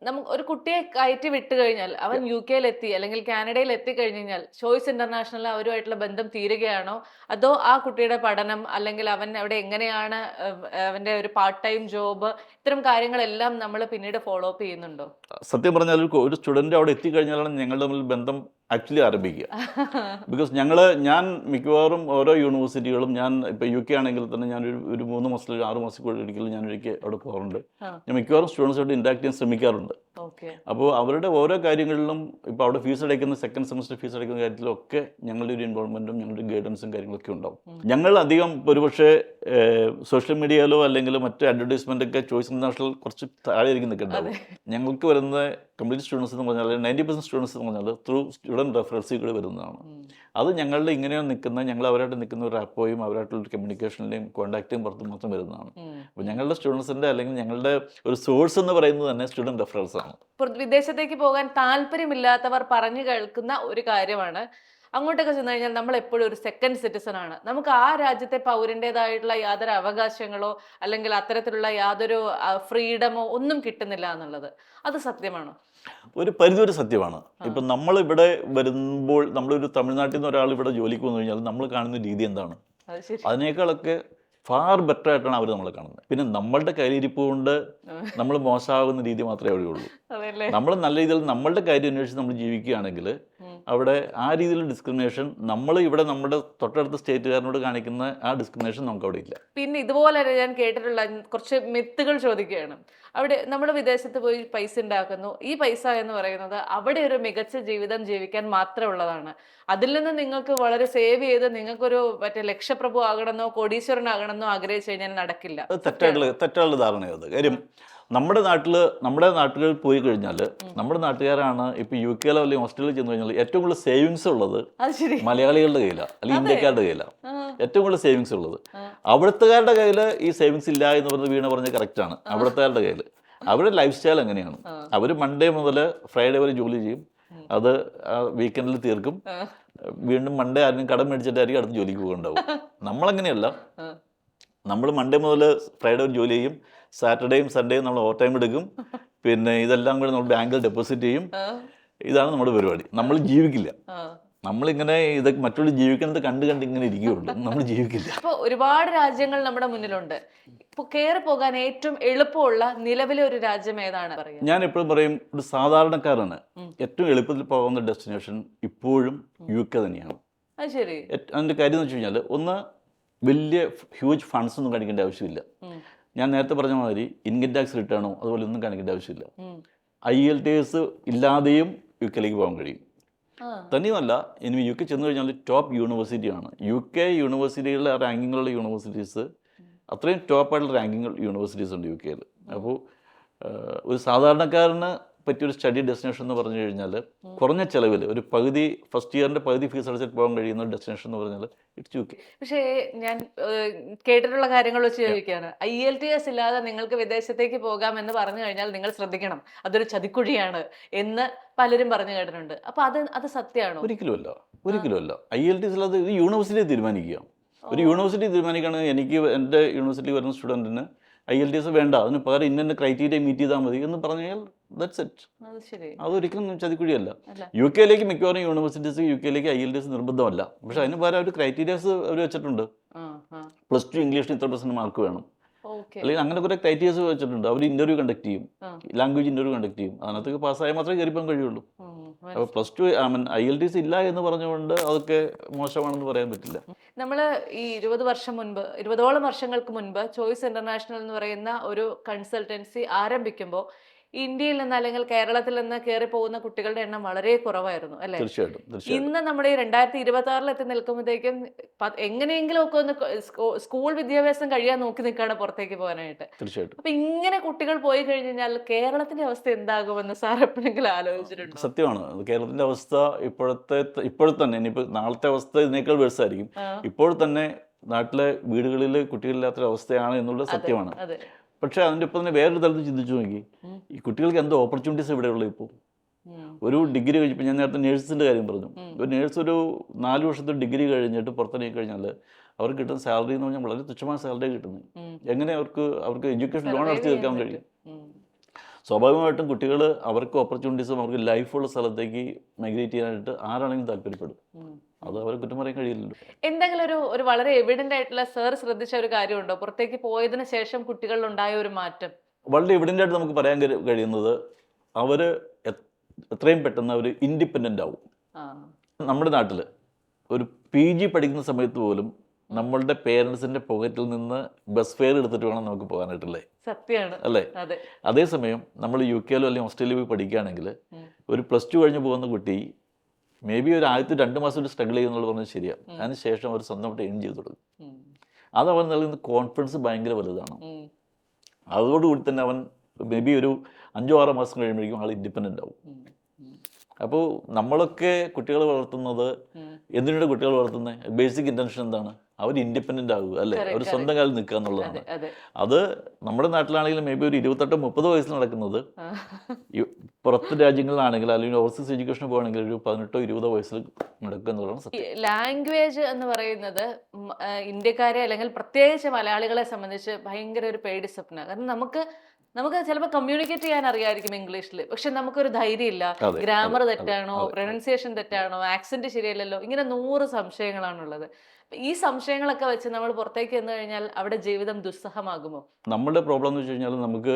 നമുക്ക് ഒരു കുട്ടിയെ കയറ്റി വിട്ട് കഴിഞ്ഞാൽ അവൻ UK എത്തി അല്ലെങ്കിൽ കാനഡയിൽ എത്തിക്കഴിഞ്ഞാൽ ചോയ്സ് ഇന്റർനാഷണൽ അവരുമായിട്ടുള്ള ബന്ധം തീരുകയാണോ, അതോ ആ കുട്ടിയുടെ പഠനം അല്ലെങ്കിൽ അവൻ അവിടെ എങ്ങനെയാണ് അവന്റെ ഒരു പാർട്ട് ടൈം ജോബ്, ഇത്തരം കാര്യങ്ങളെല്ലാം നമ്മൾ പിന്നീട് ഫോളോ അപ്പ് ചെയ്യുന്നുണ്ടോ? സത്യം പറഞ്ഞാൽ ഒരു സ്റ്റുഡൻറ്റ് അവിടെ എത്തിക്കഴിഞ്ഞാലാണ് ഞങ്ങളുടെ തമ്മിൽ ബന്ധം ആക്ച്വലി ആരംഭിക്കുക. ബിക്കോസ് ഞാൻ മിക്കവാറും ഓരോ യൂണിവേഴ്സിറ്റികളും, ഞാൻ ഇപ്പോൾ UK ആണെങ്കിൽ തന്നെ ഞാൻ ഒരു 3 മാസത്തിൽ 6 മാസത്തിൽ ഒരിക്കലും ഞാൻ ഒരിക്കൽ അവിടെ പോകാറുണ്ട്. ഞാൻ മിക്കവാറും സ്റ്റുഡൻസായിട്ട് ഇൻട്രാക്ട് ചെയ്യാൻ ശ്രമിക്കാറുണ്ട്. അപ്പോൾ അവരുടെ ഓരോ കാര്യങ്ങളിലും ഇപ്പോൾ അവിടെ ഫീസ് അടയ്ക്കുന്ന സെക്കൻഡ് സെമസ്റ്റർ ഫീസ് അടയ്ക്കുന്ന കാര്യത്തിലൊക്കെ ഞങ്ങളുടെ ഒരു ഇൻവോൾവ്മെൻറ്റും ഞങ്ങളുടെ ഗൈഡൻസും കാര്യങ്ങളൊക്കെ ഉണ്ടാവും. ഞങ്ങൾ അധികം ഒരുപക്ഷെ സോഷ്യൽ മീഡിയയിലോ അല്ലെങ്കിൽ മറ്റ് അഡ്വർടൈസ്മെൻ്റ് ഒക്കെ ചോയ്സ് ഇന്റർനാഷണൽ കുറച്ച് താഴെ ഇരിക്കുന്നൊക്കെ ഉണ്ടാവും. ഞങ്ങൾക്ക് വരുന്ന കംപ്ലീറ്റ് സ്റ്റുഡൻസ് എന്ന് പറഞ്ഞാൽ 90% സ്റ്റുഡൻസ് എന്ന് പറഞ്ഞാൽ ത്രൂ സ്റ്റുഡൻറ്റ് റെഫറൻസിൽ കൂടി വരുന്നതാണ്. അത് ഞങ്ങളുടെ ഇങ്ങനെയാണ് നിൽക്കുന്ന, ഞങ്ങൾ അവരായിട്ട് നിൽക്കുന്ന ഒരു റാപ്പോയും അവരായിട്ടുള്ള കമ്മ്യൂണിക്കേഷനിലെയും കോൺടാക്റ്റും പുറത്ത് മാത്രം വരുന്നതാണ്. അപ്പോൾ ഞങ്ങളുടെ സ്റ്റുഡൻസിൻ്റെ അല്ലെങ്കിൽ ഞങ്ങളുടെ ഒരു സോഴ്സ് എന്ന് പറയുന്നത് തന്നെ സ്റ്റുഡൻറ്റ് റെഫറൻസ് ആണ്. വിദേശത്തേക്ക് പോകാൻ താല്പര്യമില്ലാത്തവർ പറഞ്ഞു കേൾക്കുന്ന ഒരു കാര്യമാണ്, അങ്ങോട്ടൊക്കെ ചെന്ന് കഴിഞ്ഞാൽ നമ്മൾ എപ്പോഴും ഒരു സെക്കൻഡ് സിറ്റിസൺ ആണ്, നമുക്ക് ആ രാജ്യത്തെ പൗരൻ്റെതായിട്ടുള്ള യാതൊരു അവകാശങ്ങളോ അല്ലെങ്കിൽ അത്തരത്തിലുള്ള യാതൊരു ഫ്രീഡമോ ഒന്നും കിട്ടുന്നില്ല എന്നുള്ളത്. അത് സത്യമാണോ? ഒരു പരിധിവരെ സത്യമാണ്. ഇപ്പം നമ്മളിവിടെ വരുമ്പോൾ, നമ്മളൊരു തമിഴ്നാട്ടിൽ നിന്ന് ഒരാൾ ഇവിടെ ജോലിക്ക് വന്നു കഴിഞ്ഞാൽ നമ്മൾ കാണുന്ന രീതി എന്താണ്, അതിനേക്കാളൊക്കെ ഫാർ ബെറ്റർ ആയിട്ടാണ് അവർ നമ്മളെ കാണുന്നത്. പിന്നെ നമ്മളുടെ കയ്യിലിരിപ്പ് കൊണ്ട് നമ്മൾ മോശമാകുന്ന രീതി മാത്രമേ അവിടെ ഉള്ളൂ. നമ്മൾ നല്ല രീതിയിൽ നമ്മളുടെ കാര്യം അന്വേഷിച്ച് നമ്മൾ ജീവിക്കുകയാണെങ്കിൽ അവിടെ ആ രീതിയിലുള്ള ഡിസ്ക്രിമിനേഷൻ നമ്മൾ ഇവിടെ നമ്മുടെ തൊട്ടടുത്ത സ്റ്റേറ്റുകാരനോട് കാണിക്കുന്ന ആ ഡിസ്ക്രിമിനേഷൻ നമുക്ക് അവിടെ ഇല്ല. പിന്നെ ഇതുപോലെ ഞാൻ കേട്ടിട്ടുള്ള കുറച്ച് മിത്തുകൾ ചോദിക്കുകയാണ്. അവിടെ നമ്മൾ വിദേശത്ത് പോയി പൈസ ഉണ്ടാക്കുന്നു, ഈ പൈസ എന്ന് പറയുന്നത് അവിടെ ഒരു മികച്ച ജീവിതം ജീവിക്കാൻ മാത്രമുള്ളതാണ്, അതിൽ നിന്ന് നിങ്ങൾക്ക് വളരെ സേവ് ചെയ്ത് നിങ്ങൾക്കൊരു മറ്റേ ലക്ഷപ്രഭു ആകണമെന്നോ കോടീശ്വരനാകണമെന്നോ ആഗ്രഹിച്ചു കഴിഞ്ഞാൽ നടക്കില്ല. തെറ്റായുള്ള ധാരണയത്. കാര്യം നമ്മുടെ നാട്ടുകളിൽ പോയി കഴിഞ്ഞാൽ നമ്മുടെ നാട്ടുകാരാണ് ഇപ്പോൾ UK അല്ലെങ്കിൽ ഓസ്ട്രേലിയയിൽ ചെന്ന് കഴിഞ്ഞാൽ ഏറ്റവും കൂടുതൽ സേവിങ്സ് ഉള്ളത് മലയാളികളുടെ കയ്യിലാണ് അല്ലെങ്കിൽ ഇന്ത്യക്കാരുടെ കയ്യിലാണ് ഏറ്റവും കൂടുതൽ സേവിങ്സ് ഉള്ളത്. അവിടുത്തുകാരുടെ കയ്യിൽ ഈ സേവിങ്സ് ഇല്ല എന്ന് പറഞ്ഞ് വീണ പറഞ്ഞ് കറക്റ്റാണ്. അവിടുത്തുകാരുടെ കയ്യിൽ അവരുടെ ലൈഫ് സ്റ്റൈൽ എങ്ങനെയാണ്, അവർ മൺഡേ മുതൽ ഫ്രൈഡേ വരെ ജോലി ചെയ്യും, അത് വീക്കെൻഡിൽ തീർക്കും, വീണ്ടും മൺഡേ ആരും കടം മേടിച്ചിട്ടായിരിക്കും അടുത്ത ജോലിക്ക് പോകുന്നുണ്ടാവും. നമ്മളങ്ങനെയല്ല, നമ്മൾ മൺഡേ മുതൽ ഫ്രൈഡേ വരെ ജോലി ചെയ്യും, സാറ്റർഡേയും സൺഡേയും നമ്മൾ ഓവർ ടൈം എടുക്കും, പിന്നെ ഇതെല്ലാം കൂടെ നമ്മൾ ബാങ്കിൽ ഡെപ്പോസിറ്റ് ചെയ്യും. ഇതാണ് നമ്മുടെ പരിപാടി. നമ്മൾ ജീവിക്കില്ല. നമ്മളിങ്ങനെ ഇതൊക്കെ മറ്റുള്ള ജീവിക്കുന്നത് കണ്ട് ഇങ്ങനെ ഇരിക്കുകയുള്ളൂ, നമ്മൾ ജീവിക്കില്ല. അപ്പോൾ ഒരുപാട് രാജ്യങ്ങൾ നമ്മുടെ മുന്നിലുണ്ട്. ഇപ്പോൾ കയറി പോകാൻ ഏറ്റവും എളുപ്പമുള്ള നിലവിലെ ഒരു രാജ്യം ഏതാണ് പറയുക? ഞാൻ എപ്പോഴും പറയും, ഒരു സാധാരണക്കാരന് ഏറ്റവും എളുപ്പത്തിൽ പോകുന്ന ഡെസ്റ്റിനേഷൻ ഇപ്പോഴും UK തന്നെയാണ്. അത് ശരി. അതിൻ്റെ കാര്യം എന്ന് വെച്ച് കഴിഞ്ഞാൽ, ഒന്ന്, വലിയ ഹ്യൂജ് ഫണ്ട്സ് ഒന്നും കാണിക്കേണ്ട ആവശ്യമില്ല. ഞാൻ നേരത്തെ പറഞ്ഞ മാതിരി ഇൻകം ടാക്സ് റിട്ടേണോ അതുപോലെ ഒന്നും കാണിക്കേണ്ട ആവശ്യമില്ല. IELTS ഇല്ലാതെയും UK പോകാൻ കഴിയും. തന്നെയുമല്ല, ഇനി UK ചെന്ന് കഴിഞ്ഞാൽ ടോപ്പ് യൂണിവേഴ്സിറ്റിയാണ്. UK യൂണിവേഴ്സിറ്റികളിലെ റാങ്കിങ്ങുള്ള യൂണിവേഴ്സിറ്റീസ് അത്രയും ടോപ്പായിട്ടുള്ള റാങ്കിങ് യൂണിവേഴ്സിറ്റീസ് ഉണ്ട് UK. അപ്പോൾ ഒരു സാധാരണക്കാരന് പറ്റിയൊരു സ്റ്റഡി ഡെസ്റ്റിനേഷൻ എന്ന് പറഞ്ഞു കഴിഞ്ഞാൽ കുറഞ്ഞ ചിലവിൽ ഒരു പകുതി ഫസ്റ്റ് ഇയറിൻ്റെ പകുതി ഫീസ് അടച്ചിട്ട് പോകാൻ കഴിയുന്ന ഡെസ്റ്റിനേഷൻ എന്ന് പറഞ്ഞാൽ ഇറ്റ്സ് UK. പക്ഷേ ഞാൻ കേട്ടിട്ടുള്ള കാര്യങ്ങൾ വെച്ച് ചോദിക്കുകയാണ്, IELTS ഇല്ലാതെ നിങ്ങൾക്ക് വിദേശത്തേക്ക് പോകാം എന്ന് പറഞ്ഞു കഴിഞ്ഞാൽ നിങ്ങൾ ശ്രദ്ധിക്കണം, അതൊരു ചതിക്കുഴിയാണ് എന്ന് പലരും പറഞ്ഞു കേട്ടിട്ടുണ്ട്. അപ്പോൾ അത് സത്യമാണോ? ഒരിക്കലുമല്ല. IELTS ഇല്ലാതെ ഇത് യൂണിവേഴ്സിറ്റി തീരുമാനിക്കുക. ഒരു യൂണിവേഴ്സിറ്റി തീരുമാനിക്കുകയാണെങ്കിൽ എനിക്ക് എൻ്റെ യൂണിവേഴ്സിറ്റി വരുന്ന സ്റ്റുഡൻറ്റിന് IELTS വേണ്ട, അതിന് പകരം ഇന്ന ക്രൈറ്റീരിയ മീറ്റ് ചെയ്താൽ മതി എന്ന് പറഞ്ഞു കഴിഞ്ഞാൽ ദാറ്റ്സ് ഇറ്റ്. അതൊരിക്കലും ചതിക്കുഴിയല്ല. UK മിക്കവാറും യൂണിവേഴ്സിറ്റീസ് UK IELTS നിർബന്ധമല്ല. പക്ഷെ അതിന് പകരം ഒരു ക്രൈറ്റീരിയാസ് അവർ വെച്ചിട്ടുണ്ട്. +2 ഇംഗ്ലീഷിന് ഇത്ര % മാർക്ക് വേണം, അല്ലെങ്കിൽ അങ്ങനെ കുറെ ക്രൈറ്റീരിയാസ് വെച്ചിട്ടുണ്ട്. അവർ ഇന്റർവ്യൂ കണ്ടക്ട് ചെയ്യും, ലാംഗ്വേജ് ഇന്റർവ്യൂ കണ്ടക്ട് ചെയ്യും. അതിനകത്തൊക്കെ പാസ്സായാൽ മാത്രമേ കയറിപ്പോകാൻ കഴിയുള്ളൂ. അപ്പോൾ +2 IELTS ഇല്ല എന്ന് പറഞ്ഞുകൊണ്ട് അതൊക്കെ മോശമാണെന്ന് പറയാൻ പറ്റില്ല. നമ്മൾ ഈ 20ഓളം വർഷങ്ങൾക്ക് മുൻപ് ചോയ്സ് ഇന്റർനാഷണൽ എന്ന് പറയുന്ന ഒരു കൺസൾട്ടൻസി ആരംഭിക്കുമ്പോൾ ഇന്ത്യയിൽ നിന്ന് അല്ലെങ്കിൽ കേരളത്തിൽ നിന്ന് കയറി പോകുന്ന കുട്ടികളുടെ എണ്ണം വളരെ കുറവായിരുന്നു അല്ലെ? തീർച്ചയായിട്ടും ഇന്ന് നമ്മുടെ ഈ 2026 എത്തി നിൽക്കുമ്പോഴത്തേക്കും എങ്ങനെയെങ്കിലും ഒക്കെ ഒന്ന് സ്കൂൾ വിദ്യാഭ്യാസം കഴിയാൻ നോക്കി നിൽക്കുകയാണ് പുറത്തേക്ക് പോകാനായിട്ട്. തീർച്ചയായിട്ടും അപ്പൊ ഇങ്ങനെ കുട്ടികൾ പോയി കഴിഞ്ഞാൽ കേരളത്തിന്റെ അവസ്ഥ എന്താകുമെന്ന് സാർ എപ്പോഴെങ്കിലും ആലോചിച്ചിട്ടുണ്ടോ? സത്യമാണ്. കേരളത്തിന്റെ അവസ്ഥ ഇപ്പോൾ തന്നെ, ഇനിയിപ്പോൾ നാളത്തെ അവസ്ഥ ഇതിനേക്കാൾ വേഴ്സായിരിക്കും. ഇപ്പോൾ തന്നെ നാട്ടിലെ വീടുകളിൽ കുട്ടികളില്ലാത്തൊരു അവസ്ഥയാണ് എന്നുള്ളത് സത്യമാണ്. അതെ. പക്ഷേ അതിൻ്റെ ഒപ്പം തന്നെ വേറൊരു തലത്തിൽ ചിന്തിച്ചു നോക്കി, ഈ കുട്ടികൾക്ക് എന്തോ ഓപ്പർച്യൂണിറ്റീസ് ഇവിടെയുള്ളത്. ഇപ്പോൾ ഒരു ഡിഗ്രി കഴിഞ്ഞപ്പോൾ, ഞാൻ നേരത്തെ നേഴ്സിൻ്റെ കാര്യം പറഞ്ഞു, ഒരു നേഴ്സ് ഒരു 4 വർഷത്തെ ഡിഗ്രി കഴിഞ്ഞിട്ട് പുറത്തിറങ്ങി കഴിഞ്ഞാൽ അവർക്ക് കിട്ടുന്ന സാലറി എന്ന് പറഞ്ഞാൽ വളരെ തുച്ഛമായ സാലറി കിട്ടുന്നത്. എങ്ങനെ അവർക്ക് എഡ്യൂക്കേഷൻ ലോൺ അടച്ചു തീർക്കാൻ കഴിയും? സ്വാഭാവികമായിട്ടും കുട്ടികൾ അവർക്ക് ഓപ്പർച്യൂണിറ്റീസും അവർക്ക് ലൈഫുള്ള സ്ഥലത്തേക്ക് മൈഗ്രേറ്റ് ചെയ്യാനായിട്ട് ആരാണെങ്കിലും താല്പര്യപ്പെടും. അത് അവരെ കുറ്റം പറയാൻ കഴിയില്ലല്ലോ. എന്തെങ്കിലും ഒരു വളരെ എവിഡന്റ് ആയിട്ടുള്ള സാർ ശ്രദ്ധിച്ച ഒരു കാര്യമുണ്ടോ പുറത്തേക്ക് പോയതിനു ശേഷം കുട്ടികളിൽ ഉണ്ടായ ഒരു മാറ്റം? വളരെ എവിഡന്റ് ആയിട്ട് നമുക്ക് പറയാൻ കഴിയുന്നത്, അവർ എത്രയും പെട്ടെന്ന് അവർ ഇൻഡിപെൻഡൻ്റ് ആവും. നമ്മുടെ നാട്ടിൽ ഒരു PG പഠിക്കുന്ന സമയത്ത് പോലും നമ്മളുടെ പേരൻസിൻ്റെ പോക്കറ്റിൽ നിന്ന് ബസ് ഫെയർ എടുത്തിട്ട് വേണം നമുക്ക് പോകാനായിട്ടല്ലേ? സത്യമാണ് അല്ലേ? അതേസമയം നമ്മൾ UK അല്ലെങ്കിൽ ഓസ്ട്രേലിയയിൽ പോയി പഠിക്കുകയാണെങ്കിൽ ഒരു +2 കഴിഞ്ഞ് പോകുന്ന കുട്ടി മേ ബി ഒരു ആദ്യത്തെ 2 മാസം ഒരു സ്ട്രഗിൾ ചെയ്യുന്നുള്ളത് പറഞ്ഞാൽ ശരിയാണ്. അതിനുശേഷം അവർ സ്വന്തമായിട്ട് ഏൺ ചെയ്ത് തുടങ്ങും. അത് അവൻ നൽകുന്ന കോൺഫിഡൻസ് ഭയങ്കര വലുതാണ്. അതോടുകൂടി തന്നെ അവൻ മേ ബി ഒരു 5-6 മാസം കഴിയുമ്പോഴേക്കും ആൾ ഇൻഡിപെൻഡൻ്റ് ആവും. അപ്പോൾ നമ്മളൊക്കെ കുട്ടികളെ വളർത്തുന്നത് എന്തിനാണ്? കുട്ടികൾ വളർത്തുന്നത് ബേസിക് ഇൻറ്റൻഷൻ എന്താണ്? അവർ ഇൻഡിപെൻഡൻ്റ് ആകുക അല്ലേ? അവർ സ്വന്തം കാലിൽ നിൽക്കുക എന്നുള്ളതാണ്. അത് നമ്മുടെ നാട്ടിലാണെങ്കിലും മേ ബി ഒരു 28-30 വയസ്സിൽ നടക്കുന്നത്, പുറത്ത് രാജ്യങ്ങളിലാണെങ്കിൽ അല്ലെങ്കിൽ ഓവർസീസ് എഡ്യൂക്കേഷൻ പോകുകയാണെങ്കിൽ ഒരു 18-20 വയസ്സിൽ നടക്കുക എന്നുള്ളതാണ് സത്യം. ലാംഗ്വേജ് എന്ന് പറയുന്നത് ഇന്ത്യക്കാരെ അല്ലെങ്കിൽ പ്രത്യേകിച്ച് മലയാളികളെ സംബന്ധിച്ച് ഭയങ്കര ഒരു പേടി സ്വപ്ന. കാരണം നമുക്ക് ചിലപ്പോൾ കമ്മ്യൂണിക്കേറ്റ് ചെയ്യാൻ അറിയാമായിരിക്കും ഇംഗ്ലീഷിൽ, പക്ഷെ നമുക്കൊരു ധൈര്യമില്ല. ഗ്രാമർ തെറ്റാണോ, പ്രൊനൗൺസിയേഷൻ തെറ്റാണോ, ആക്സെന്റ് ശരിയല്ലല്ലോ, ഇങ്ങനെ 100 സംശയങ്ങളാണുള്ളത്. ഈ സംശയങ്ങളൊക്കെ വെച്ച് നമ്മൾ പുറത്തേക്ക് വന്നു കഴിഞ്ഞാൽ അവിടെ ജീവിതം ദുസ്സഹമാകുമോ? നമ്മുടെ പ്രോബ്ലം എന്ന് വെച്ച് കഴിഞ്ഞാൽ നമുക്ക്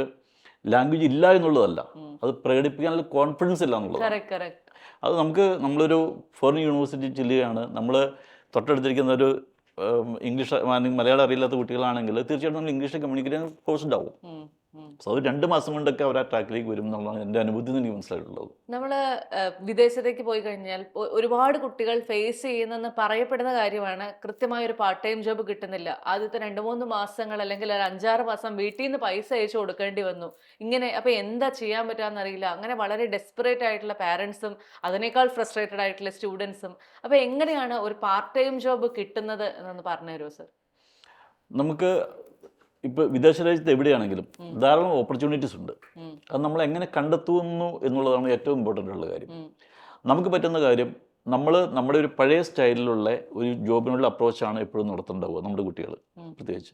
ലാംഗ്വേജ് ഇല്ല എന്നുള്ളതല്ല, അത് പ്രകടിപ്പിക്കാനുള്ള കോൺഫിഡൻസ് ഇല്ല എന്നുള്ളത്. അത് നമ്മളൊരു ഫോറിൻ യൂണിവേഴ്സിറ്റി ചെല്ലുകയാണ്, നമ്മൾ തൊട്ടടുത്തിരിക്കുന്ന ഒരു ഇംഗ്ലീഷ് മലയാളം അറിയില്ലാത്ത കുട്ടികളാണെങ്കിൽ തീർച്ചയായിട്ടും നമ്മൾ ഇംഗ്ലീഷിൽ കമ്മ്യൂണിക്കേറ്റ് ചെയ്യാൻ ഫോഴ്സ്ഡ് ആവും. സോ അത് 2 മാസം കൊണ്ടൊക്കെ അവർ ആ ട്രാക്കിലേക്ക് വരും എന്നുള്ളതാണ് എൻ്റെ അനുഭവത്തിൽ നിന്ന് എനിക്ക് മനസ്സിലായിട്ടുള്ളത്. നമ്മൾ വിദേശത്തേക്ക് പോയി കഴിഞ്ഞാൽ ഒരുപാട് കുട്ടികൾ ഫേസ് ചെയ്യുന്നെന്ന് പറയപ്പെടുന്ന കാര്യമാണ് കൃത്യമായ ഒരു പാർട്ട് ടൈം ജോബ് കിട്ടുന്നില്ല. ആദ്യത്തെ 2-3 മാസങ്ങൾ അല്ലെങ്കിൽ ഒരു 5-6 മാസം വീട്ടിൽ നിന്ന് പൈസ അയച്ചു കൊടുക്കേണ്ടി വന്നു. ഇങ്ങനെ അപ്പോൾ എന്താ ചെയ്യാൻ പറ്റാമെന്ന് അറിയില്ല. അങ്ങനെ വളരെ ഡെസ്പറേറ്റ് ആയിട്ടുള്ള പാരൻസും അതിനേക്കാൾ ഫ്രസ്ട്രേറ്റഡ് ആയിട്ടുള്ള സ്റ്റുഡൻസും. അപ്പോൾ എങ്ങനെയാണ് ഒരു പാർട്ട് ടൈം ജോബ് കിട്ടുന്നത് എന്നൊന്ന് പറഞ്ഞു തരുമോ സർ? നമുക്ക് ഇപ്പോൾ വിദേശ രാജ്യത്ത് എവിടെയാണെങ്കിലും ധാരാളം ഓപ്പർച്യൂണിറ്റീസ് ഉണ്ട്. അത് നമ്മൾ എങ്ങനെ കണ്ടെത്തുന്നു എന്നുള്ളതാണ് ഏറ്റവും ഇമ്പോർട്ടൻ്റ് ഉള്ള കാര്യം. നമുക്ക് പറ്റുന്ന കാര്യം, നമ്മുടെ ഒരു പഴയ സ്റ്റൈലിലുള്ള ഒരു ജോബിനുള്ള അപ്രോച്ചാണ് എപ്പോഴും നടത്തേണ്ടാവുക. നമ്മുടെ കുട്ടികൾ പ്രത്യേകിച്ച്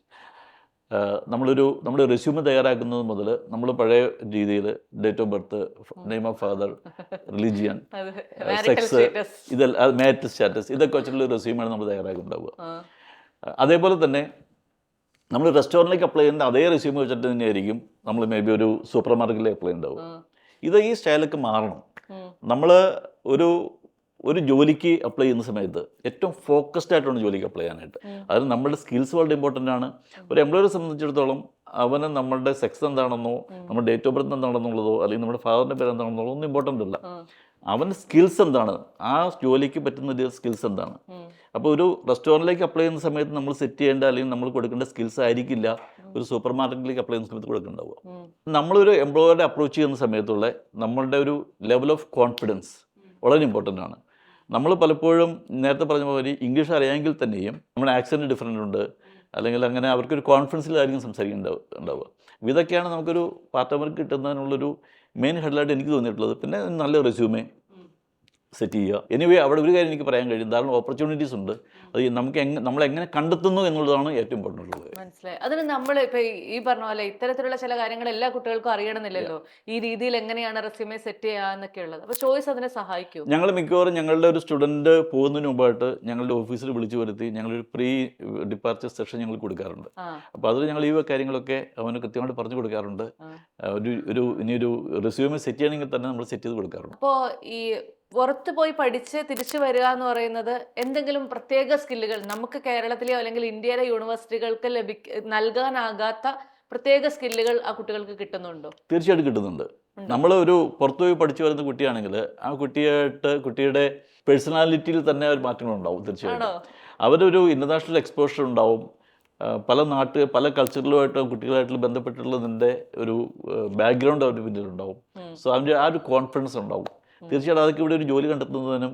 നമ്മുടെ റെസ്യൂമ് തയ്യാറാക്കുന്നത് മുതൽ നമ്മൾ പഴയ രീതിയിൽ date of birth, name of father, religion, sex, ഇതെല്ലാം മാരിറ്റൽ സ്റ്റാറ്റസ്, ഇതൊക്കെ വെച്ചിട്ടുള്ള റെസ്യൂമാണ് നമ്മൾ തയ്യാറാക്കുന്നുണ്ടാവുക. അതേപോലെ തന്നെ നമ്മൾ റെസ്റ്റോറൻറ്റിലേക്ക് അപ്ലൈ ചെയ്യുന്ന അതേ റെസ്യൂമ് വെച്ചിട്ട് തന്നെയായിരിക്കും നമ്മൾ മേ ബി ഒരു സൂപ്പർ മാർക്കറ്റിലേക്ക് അപ്ലൈ ഉണ്ടാവുക. ഈ സ്റ്റൈലൊക്കെ മാറണം. നമ്മൾ ഒരു ജോലിക്ക് അപ്ലൈ ചെയ്യുന്ന സമയത്ത് ഏറ്റവും ഫോക്കസ്ഡ് ആയിട്ടാണ് ജോലിക്ക് അപ്ലൈ ചെയ്യാനായിട്ട്. അതിന് നമ്മുടെ സ്കിൽസ് വളരെ ഇമ്പോർട്ടൻ്റ് ആണ്. ഒരു എംപ്ലോയറെ സംബന്ധിച്ചിടത്തോളം അവന് നമ്മുടെ സെക്സ് എന്താണെന്നോ നമ്മുടെ ഡേറ്റ് ഓഫ് ബർത്ത് എന്താണെന്നുള്ളതോ അല്ലെങ്കിൽ നമ്മുടെ ഫാദറിൻ്റെ പേര് എന്താണെന്നുള്ളതോ ഒന്നും ഇമ്പോർട്ടൻ്റ് അല്ല. അവൻ്റെ സ്കിൽസ് എന്താണ്, ആ ജോലിക്ക് പറ്റുന്ന സ്കിൽസ് എന്താണ്. അപ്പോൾ ഒരു റെസ്റ്റോറൻറ്റിലേക്ക് അപ്ലൈ ചെയ്യുന്ന സമയത്ത് നമ്മൾ സെറ്റ് ചെയ്യേണ്ട അല്ലെങ്കിൽ നമ്മൾ കൊടുക്കേണ്ട സ്കിൽസ് ആയിരിക്കില്ല ഒരു സൂപ്പർ മാർക്കറ്റിലേക്ക് അപ്ലൈ ചെയ്യുന്ന സമയത്ത് കൊടുക്കുന്നുണ്ടാവുക. നമ്മളൊരു എംപ്ലോയറെ അപ്രോച്ച് ചെയ്യുന്ന സമയത്തുള്ള നമ്മളുടെ ഒരു ലെവൽ ഓഫ് കോൺഫിഡൻസ് വളരെ ഇമ്പോർട്ടൻ്റ് ആണ്. നമ്മൾ പലപ്പോഴും നേരത്തെ പറഞ്ഞ പോലെ ഇംഗ്ലീഷ് അറിയാമെങ്കിൽ തന്നെയും നമ്മുടെ ആക്സെൻറ്റ് ഡിഫറൻ്റ് ഉണ്ട്, അല്ലെങ്കിൽ അങ്ങനെ അവർക്കൊരു കോൺഫിഡൻസിലായിരിക്കും സംസാരിക്കുന്നുണ്ടാവുക. ഇതൊക്കെയാണ് നമുക്കൊരു പാർട്ട് ടൈം വർക്ക് കിട്ടുന്നതിനുള്ളൊരു മെയിൻ ഹെഡ്ലൈറ്റ് എനിക്ക് തോന്നിയിട്ടുള്ളത്. പിന്നെ നല്ല റെസ്യൂമേ സെറ്റ് ചെയ്യുക. എനിവേ അവിടെ ഒരു കാര്യം എനിക്ക് പറയാൻ കഴിയും, ധാരാളം ഓപ്പർച്യൂണിറ്റീസ് ഉണ്ട്. അത് നമ്മളെങ്ങനെ കണ്ടെത്തുന്നു എന്നുള്ളതാണ് ഏറ്റവും ഇമ്പോർട്ടൻ്റ് ഉള്ളത്. മനസ്സിലായി. അതിന് നമ്മൾ ഇപ്പോൾ ഈ പറഞ്ഞ പോലെ ഇത്തരത്തിലുള്ള ചില കാര്യങ്ങൾ എല്ലാ കുട്ടികൾക്കും അറിയണമെന്നില്ലല്ലോ. ഈ രീതിയിൽ എങ്ങനെയാണ് റെസ്യൂമേ സെറ്റ് ചെയ്യാന്നൊക്കെ ഉള്ളത്. അപ്പോൾ ചോയ്സ് അതിനെ സഹായിക്കും. ഞങ്ങൾ മിക്കവാറും ഞങ്ങളുടെ ഒരു സ്റ്റുഡൻറ്റ് പോകുന്നതിന് മുമ്പായിട്ട് ഞങ്ങളുടെ ഓഫീസിൽ വിളിച്ചു വരുത്തി ഞങ്ങളൊരു പ്രീ ഡിപ്പാർച്ചർ സെഷൻ ഞങ്ങൾ കൊടുക്കാറുണ്ട്. അപ്പോൾ അതിൽ ഞങ്ങൾ ഈ കാര്യങ്ങളൊക്കെ അവന് കൃത്യമായിട്ട് പറഞ്ഞു കൊടുക്കാറുണ്ട്. ഇനിയൊരു റെസ്യൂമേ സെറ്റ് ചെയ്യണമെങ്കിൽ തന്നെ നമ്മൾ സെറ്റ് ചെയ്ത് കൊടുക്കാറുണ്ട്. അപ്പോൾ ഈ പുറത്ത് പോയി പഠിച്ച് തിരിച്ചു വരിക എന്ന് പറയുന്നത് എന്തെങ്കിലും പ്രത്യേക സ്കില്ലുകൾ നമുക്ക് കേരളത്തിലെയോ അല്ലെങ്കിൽ ഇന്ത്യയിലെ യൂണിവേഴ്സിറ്റികൾക്ക് നൽകാനാകാത്ത പ്രത്യേക സ്കില്ലുകൾ ആ കുട്ടികൾക്ക് കിട്ടുന്നുണ്ടോ? തീർച്ചയായിട്ടും കിട്ടുന്നുണ്ട്. നമ്മൾ ഒരു പുറത്തുപോയി പഠിച്ചു വരുന്ന കുട്ടിയാണെങ്കിൽ ആ കുട്ടിയുടെ പേഴ്സണാലിറ്റിയിൽ തന്നെ ഒരു മാറ്റങ്ങളുണ്ടാവും തീർച്ചയായിട്ടും. അവരൊരു ഇൻ്റർനാഷണൽ എക്സ്പോഷർ ഉണ്ടാവും. പല കൾച്ചറിലുമായിട്ടും കുട്ടികളായിട്ട് ബന്ധപ്പെട്ടുള്ളതിൻ്റെ ഒരു ബാക്ക്ഗ്രൗണ്ട് അവരുടെ പിന്നിലുണ്ടാവും. സോ അവൻ്റെ ആ ഒരു കോൺഫിഡൻസ് ഉണ്ടാവും. തീർച്ചയായിട്ടും അതൊക്കെ ഇവിടെ ഒരു ജോലി കണ്ടെത്തുന്നതിനും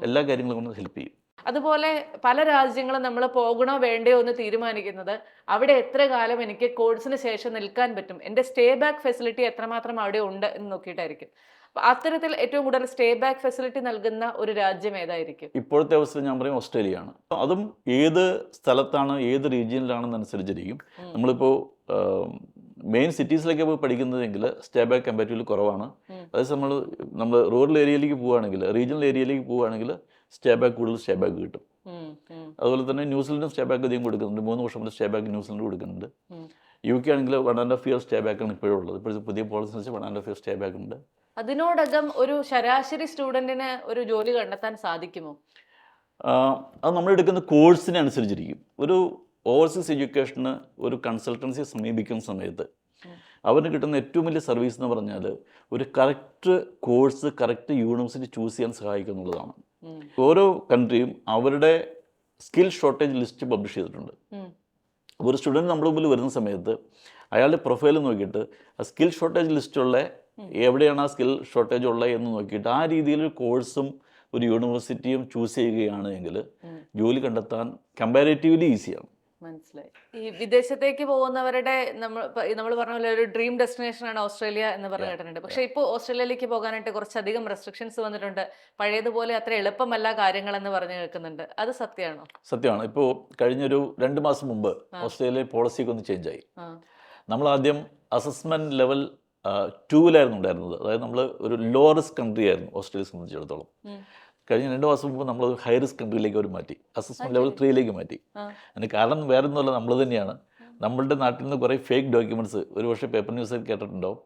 എല്ലാ കാര്യങ്ങളും കൊണ്ട് ഹെൽപ്പ് ചെയ്യും. അതുപോലെ പല രാജ്യങ്ങളും നമ്മൾ പോകണോ വേണ്ടയോ എന്ന് തീരുമാനിക്കുന്നത് അവിടെ എത്ര കാലം എനിക്ക് കോഴ്സിന് ശേഷം നിൽക്കാൻ പറ്റും, എൻ്റെ സ്റ്റേ ബാക്ക് ഫെസിലിറ്റി എത്രമാത്രം അവിടെ ഉണ്ട് എന്ന് നോക്കിയിട്ടായിരിക്കും. അപ്പൊ അത്തരത്തിൽ ഏറ്റവും കൂടുതൽ സ്റ്റേ ബാക്ക് ഫെസിലിറ്റി നൽകുന്ന ഒരു രാജ്യം ഏതായിരിക്കും? ഇപ്പോഴത്തെ അവസ്ഥ ഞാൻ പറയും ഓസ്ട്രേലിയയാണ്. അതും ഏത് സ്ഥലത്താണ് ഏത് റീജിയനിലാണെന്നനുസരിച്ചിരിക്കും. നമ്മളിപ്പോൾ മെയിൻ സിറ്റീസിലൊക്കെ പോയി പഠിക്കുന്നതെങ്കിൽ സ്റ്റേ ബാക്ക് കമ്പാരിറ്റീവ്ലി കുറവാണ്. അതേസമയം നമ്മൾ റൂറൽ ഏരിയയിലേക്ക് പോവുകയാണെങ്കിൽ, റീജിയണൽ ഏരിയയിലേക്ക് പോവുകയാണെങ്കിൽ സ്റ്റേ ബാക്ക് കൂടുതൽ സ്റ്റേ ബാക്ക് കിട്ടും. അതുപോലെ തന്നെ ന്യൂസിലൻഡും സ്റ്റേ ബാക്ക് അധികം കൊടുക്കുന്നുണ്ട്. 3 വർഷം മുതൽ സ്റ്റേ ബാക്ക് ന്യൂസിലൻഡ് കൊടുക്കുന്നുണ്ട്. UK ആണെങ്കിൽ 1.5 year സ്റ്റേ ബാക്കാണ് ഇപ്പോഴും ഉള്ളത്. ഇപ്പോഴത്തെ പുതിയ പോളിസി വെച്ച് 1.5 year സ്റ്റേ ബാക്ക് ഉണ്ട്. അതിനോടകം ഒരു ശരാശരി സ്റ്റുഡൻറ്റിന് ഒരു ജോലി കണ്ടെത്താൻ സാധിക്കുമോ? അത് നമ്മൾ എടുക്കുന്ന കോഴ്സിനെ അനുസരിച്ചിരിക്കും. ഒരു ഓവർസീസ് എഡ്യൂക്കേഷന് ഒരു കൺസൾട്ടൻസിയെ സമീപിക്കുന്ന സമയത്ത് അവന് കിട്ടുന്ന ഏറ്റവും വലിയ സർവീസ് എന്ന് പറഞ്ഞാൽ ഒരു correct course correct university choose ചെയ്യാൻ സഹായിക്കുക എന്നുള്ളതാണ്. ഓരോ കൺട്രിയും അവരുടെ സ്കിൽ ഷോർട്ടേജ് ലിസ്റ്റ് പബ്ലിഷ് ചെയ്തിട്ടുണ്ട്. ഒരു സ്റ്റുഡൻറ്റ് നമ്മുടെ മുമ്പിൽ വരുന്ന സമയത്ത് അയാളുടെ പ്രൊഫൈൽ നോക്കിയിട്ട് ആ സ്കിൽ ഷോർട്ടേജ് ലിസ്റ്റുള്ള എവിടെയാണ് ആ സ്കിൽ ഷോർട്ടേജ് ഉള്ളത് എന്ന് നോക്കിയിട്ട് ആ രീതിയിലൊരു കോഴ്സും ഒരു യൂണിവേഴ്സിറ്റിയും ചൂസ് ചെയ്യുകയാണ് എങ്കിൽ ജോലി കണ്ടെത്താൻ കമ്പാരിറ്റീവ്ലി ഈസിയാണ്. മനസ്സിലായി. ഈ വിദേശത്തേക്ക് പോകുന്നവരുടെ നമ്മൾ പറഞ്ഞ പോലെ ഒരു ഡ്രീം ഡെസ്റ്റിനേഷൻ ആണ് ഓസ്ട്രേലിയ എന്ന് പറഞ്ഞു കേട്ടിട്ടുണ്ട്. പക്ഷേ ഇപ്പോൾ ഓസ്ട്രേലിയയിലേക്ക് പോകാനായിട്ട് കുറച്ചധികം റെസ്ട്രിക്ഷൻസ് വന്നിട്ടുണ്ട്. പഴയതുപോലെ അത്ര എളുപ്പമല്ല കാര്യങ്ങളെന്ന് പറഞ്ഞു കേൾക്കുന്നുണ്ട്. അത് സത്യമാണോ? സത്യമാണ്. ഇപ്പോൾ കഴിഞ്ഞൊരു 2 മാസം മുമ്പ് ഓസ്ട്രേലിയ പോളിസിയൊക്കെ ഒന്ന് ചേഞ്ച് ആയി. നമ്മൾ ആദ്യം അസസ്മെൻറ്റ് ലെവൽ 2-ലായിരുന്നു ഉണ്ടായിരുന്നത്. അതായത് നമ്മൾ ഒരു ലോ റിസ്ക് കൺട്രി ആയിരുന്നു ഓസ്ട്രേലിയയെ സംബന്ധിച്ചിടത്തോളം. കഴിഞ്ഞ 2 മാസം മുമ്പ് നമ്മൾ ഹൈ റിസ്ക് കൺട്രിയിലേക്ക് അവർ മാറ്റി, അസസ്മെൻറ്റ് ലെവൽ 3-ലേക്ക് മാറ്റി. അതിന് കാരണം വേറെ ഒന്നുമല്ല, നമ്മൾ തന്നെയാണ്. നമ്മളുടെ നാട്ടിൽ നിന്ന് കുറേ ഫേക്ക് ഡോക്യുമെൻറ്റ്സ്, ഒരു പക്ഷേ പേപ്പർ ന്യൂസിൽ കേട്ടിട്ടുണ്ടാവും,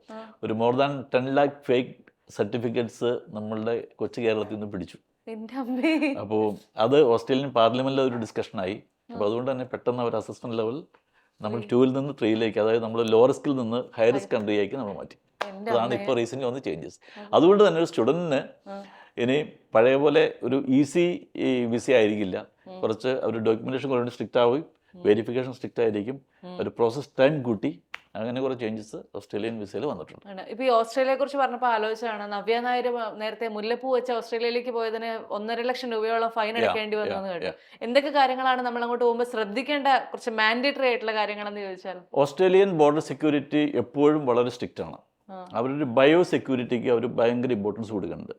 ഒരു more than 10 lakh fake certificates നമ്മളുടെ കൊച്ചു കേരളത്തിൽ നിന്ന് പിടിച്ചു. അപ്പോൾ അത് ഓസ്ട്രേലിയൻ പാർലമെൻറ്റിൽ ഒരു ഡിസ്കഷനായി. അപ്പോൾ അതുകൊണ്ട് തന്നെ പെട്ടെന്ന് അവർ അസസ്മെൻറ്റ് ലെവൽ നമ്മൾ 2-ൽ നിന്ന് 3-ലേക്ക്, അതായത് നമ്മൾ ലോ റിസ്കിൽ നിന്ന് ഹൈ റിസ്ക് കൺട്രിയിലേക്ക് നമ്മൾ മാറ്റി. അതാണ് ഇപ്പോൾ റീസെൻ്റ്ലി വന്ന ചേഞ്ചസ്. അതുകൊണ്ട് തന്നെ ഒരു സ്റ്റുഡൻറ്റിന് ഇനി പഴയ പോലെ ഒരു ഈസി വിസ ആയിരിക്കില്ല. കുറച്ച് ഒരു ഡോക്യുമെൻറ്റേഷൻ കുറേ സ്ട്രിക്റ്റ് ആവും, വെരിഫിക്കേഷൻ സ്ട്രിക്റ്റ് ആയിരിക്കും, ഒരു പ്രോസസ് ടൈം കൂട്ടി, അങ്ങനെ കുറേ ചേഞ്ചസ് ഓസ്ട്രേലിയൻ വിസയിൽ വന്നിട്ടുണ്ട്. ഇപ്പോൾ ഈ ഓസ്ട്രേലിയയെ കുറിച്ച് പറഞ്ഞപ്പോൾ ആലോചിച്ചാണ്, നവ്യ നായർ നേരത്തെ മുല്ലപ്പൂ വെച്ച് ഓസ്ട്രേലിയയിലേക്ക് പോയതിന് 1.5 ലക്ഷം രൂപയോളം ഫൈൻ അടയ്ക്കേണ്ടി വന്നു എന്ന് കേട്ടു. എന്തൊക്കെ കാര്യങ്ങളാണ് നമ്മൾ അങ്ങോട്ട് പോകുമ്പോൾ ശ്രദ്ധിക്കേണ്ട കുറച്ച് മാൻഡേറ്ററി ആയിട്ടുള്ള കാര്യങ്ങളെന്ന് ചോദിച്ചാൽ? ഓസ്ട്രേലിയൻ ബോർഡർ സെക്യൂരിറ്റി എപ്പോഴും വളരെ സ്ട്രിക്റ്റ് ആണ്. അവരൊരു ബയോ സെക്യൂരിറ്റിക്ക് അവർ ഭയങ്കര ഇമ്പോർട്ടൻസ് കൊടുക്കുന്നുണ്ട്.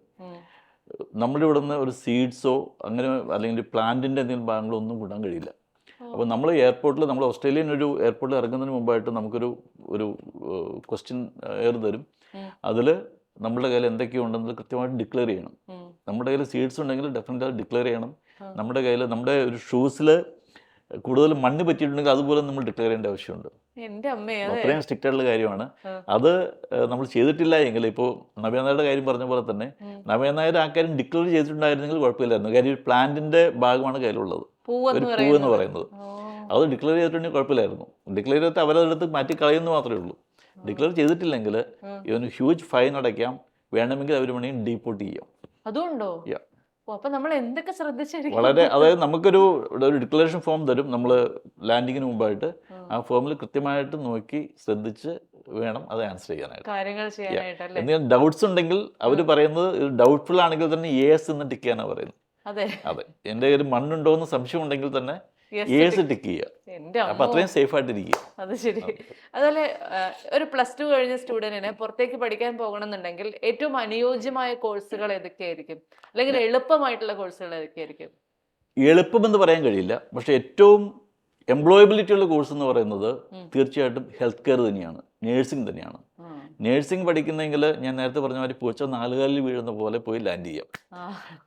നമ്മുടെ ഇവിടെ നിന്ന് ഒരു സീഡ്സോ അങ്ങനെ അല്ലെങ്കിൽ പ്ലാന്റിൻ്റെ എന്തെങ്കിലും ഭാഗങ്ങളോ ഒന്നും കൂടാൻ കഴിയില്ല. അപ്പോൾ നമ്മൾ എയർപോർട്ടിൽ, നമ്മൾ ഓസ്ട്രേലിയൻ ഒരു എയർപോർട്ടിൽ ഇറങ്ങുന്നതിന് മുമ്പായിട്ട് നമുക്കൊരു ക്വസ്റ്റ്യൻ തരും. അതിൽ നമ്മുടെ കയ്യിൽ എന്തൊക്കെയുണ്ടെന്നത് കൃത്യമായിട്ട് ഡിക്ലെയർ ചെയ്യണം. നമ്മുടെ കയ്യിൽ സീഡ്സ് ഉണ്ടെങ്കിൽ ഡെഫിനറ്റ്ലി അത് ഡിക്ലെയർ ചെയ്യണം. നമ്മുടെ കയ്യിൽ നമ്മുടെ ഒരു ഷൂസിൽ കൂടുതൽ മണ്ണ് പറ്റിയിട്ടുണ്ടെങ്കിൽ അതുപോലെ നമ്മൾ ഡിക്ലെയർ ചെയ്യേണ്ട ആവശ്യമുണ്ട്. അത്രയും സ്ട്രിക്റ്റ് ആയിട്ടുള്ള കാര്യമാണ് അത്. നമ്മൾ ചെയ്തിട്ടില്ല എങ്കിൽ, ഇപ്പോൾ നവ്യ നായരുടെ കാര്യം പറഞ്ഞ പോലെ തന്നെ നവ്യ നായർ ആ കാര്യം ഡിക്ലെയർ ചെയ്തിട്ടുണ്ടായിരുന്നെങ്കിൽ കുഴപ്പമില്ലായിരുന്നു. കാര്യം ഒരു പ്ലാന്റിന്റെ ഭാഗമാണ് കയ്യിലുള്ളത്, ഒരു പൂ എന്ന് പറയുന്നത്. അത് ഡിക്ലെയർ ചെയ്തിട്ടുണ്ടെങ്കിൽ കുഴപ്പമില്ലായിരുന്നു. ഡിക്ലെയർ ചെയ്തിട്ട് അവരതെടുത്ത് മാറ്റി കളയുന്നു മാത്രമേ ഉള്ളൂ. ഡിക്ലെയർ ചെയ്തിട്ടില്ലെങ്കിൽ ഇവന് ഹ്യൂജ് ഫൈൻ അടയ്ക്കാം, വേണമെങ്കിൽ അവർ വേണമെങ്കിൽ ഡീപ്പോർട്ട് ചെയ്യാം. അതുകൊണ്ടോ? അപ്പൊ നമ്മൾ എന്തൊക്കെ ശ്രദ്ധിച്ചിരിക്കും? വളരെ, അതായത് നമുക്കൊരു ഡിക്ലറേഷൻ ഫോം തരും നമ്മൾ ലാൻഡിങ്ങിന് മുമ്പായിട്ട്. ആ ഫോമിൽ കൃത്യമായിട്ട് നോക്കി ശ്രദ്ധിച്ച് വേണം അത് ആൻസർ ചെയ്യാനായിട്ട്, കാര്യങ്ങൾ ചെയ്യാനായിട്ട്. എന്തെങ്കിലും ഡൗട്ട്സ് ഉണ്ടെങ്കിൽ അവർ പറയുന്നത് ഡൗട്ട്ഫുൾ ആണെങ്കിൽ തന്നെ യേസ് എന്ന് ടിക്ക് ചെയ്യാനാണ് പറയുന്നത്. അതെ, എൻ്റെ ഒരു മണ്ണുണ്ടോ എന്ന് സംശയം ഉണ്ടെങ്കിൽ തന്നെ യേസ് ടിക്ക് ചെയ്യുക. അപ്പൊ അത്രയും സേഫ് ആയിട്ടിരിക്കുക. അത് ശരി. അതുപോലെ ഒരു +2 കഴിഞ്ഞ സ്റ്റുഡന്റിന് പുറത്തേക്ക് പഠിക്കാൻ പോകണമെന്നുണ്ടെങ്കിൽ ഏറ്റവും അനുയോജ്യമായ കോഴ്സുകൾ ഏതൊക്കെയായിരിക്കും, അല്ലെങ്കിൽ എളുപ്പമായിട്ടുള്ള കോഴ്സുകൾ ഏതൊക്കെയായിരിക്കും? എളുപ്പമെന്ന് പറയാൻ കഴിയില്ല, പക്ഷെ ഏറ്റവും എംപ്ലോയബിലിറ്റി ഉള്ള കോഴ്സ് എന്ന് പറയുന്നത് തീർച്ചയായിട്ടും ഹെൽത്ത് കെയർ തന്നെയാണ്, നേഴ്സിംഗ് തന്നെയാണ്. നേഴ്സിംഗ് പഠിക്കുന്നെങ്കിൽ ഞാൻ നേരത്തെ പറഞ്ഞ മാതിരി പൂച്ച 4 കാലിൽ വീഴുന്ന പോലെ പോയി ലാൻഡ് ചെയ്യാം.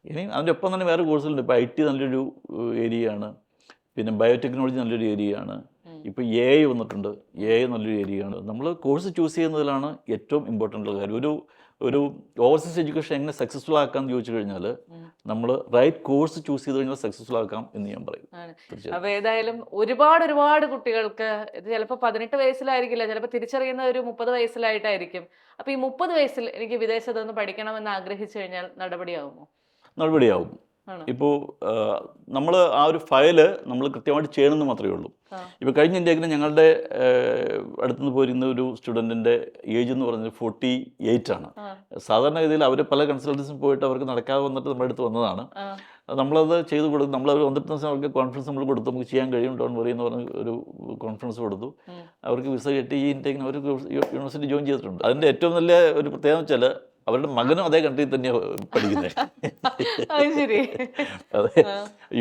ഇനി അതിൻ്റെ ഒപ്പം തന്നെ വേറെ കോഴ്സുകളുണ്ട്. ഇപ്പോൾ IT നല്ലൊരു ഏരിയയാണ്, പിന്നെ ബയോടെക്നോളജി നല്ലൊരു ഏരിയയാണ്, ഇപ്പോൾ AI വന്നിട്ടുണ്ട്, AI നല്ലൊരു ഏരിയയാണ്. നമ്മൾ കോഴ്സ് ചൂസ് ചെയ്യുന്നതിലാണ് ഏറ്റവും ഇമ്പോർട്ടൻ്റ് ഉള്ള കാര്യം. ഒരു ഓവർസീസ് എഡ്യൂക്കേഷൻ എങ്ങനെ സക്സസ്ഫുൾ ആക്കാം എന്ന് ചോദിച്ചു കഴിഞ്ഞാൽ നമ്മൾ റൈറ്റ് കോഴ്സ് ചൂസ് ചെയ്ത് കഴിഞ്ഞാൽ സക്സസ്ഫുൾ ആക്കാം എന്ന് ഞാൻ പറയും. തീർച്ചയായും. അപ്പൊ ഏതായാലും ഒരുപാട് കുട്ടികൾക്ക് ഇത് ചിലപ്പോൾ 18 വയസ്സിലായിരിക്കില്ല, ചിലപ്പോൾ തിരിച്ചറിയുന്ന ഒരു 30 വയസ്സിലായിട്ടായിരിക്കും. അപ്പൊ ഈ 30 വയസ്സിൽ എനിക്ക് വിദേശത്തൊന്ന് പഠിക്കണമെന്ന് ആഗ്രഹിച്ചു കഴിഞ്ഞാൽ നടപടിയാവുമോ? നടപടിയാവും. ആണോ? ഇപ്പോൾ നമ്മൾ ആ ഒരു ഫയല് നമ്മൾ കൃത്യമായിട്ട് ചെയ്യണമെന്ന് മാത്രമേ ഉള്ളൂ. ഇപ്പോൾ കഴിഞ്ഞ ഇന്ത്യയിൽ ഞങ്ങളുടെ അടുത്തുനിന്ന് പോയിരുന്ന ഒരു സ്റ്റുഡൻറ്റിൻ്റെ ഏജ് എന്ന് പറഞ്ഞത് 48 ആണ്. സാധാരണഗതിയിൽ അവർ പല കൺസൾട്ടൻസിൽ പോയിട്ട് അവർക്ക് നടക്കാതെ വന്നിട്ട് നമ്മുടെ അടുത്ത് വന്നതാണ്. നമ്മളത് ചെയ്ത് കൊടുക്കും. നമ്മളവർ വന്നിട്ട് അവർക്ക് കോൺഫറൻസ് നമ്മൾ കൊടുത്തു, നമുക്ക് ചെയ്യാൻ കഴിയും ഡോൺ വറി എന്ന് പറഞ്ഞ ഒരു കോൺഫറൻസ് കൊടുത്തു. അവർക്ക് വിസ കിട്ടി. ഈ ഇൻടേക്കിന് അവർ യൂണിവേഴ്സിറ്റി ജോയിൻ ചെയ്തിട്ടുണ്ട്. അതിൻ്റെ ഏറ്റവും നല്ല ഒരു പ്രത്യേകത വെച്ചാൽ അവരുടെ മകനും അതേ കൺട്രിയിൽ തന്നെയാണ് പഠിക്കുന്നത്. അതെ,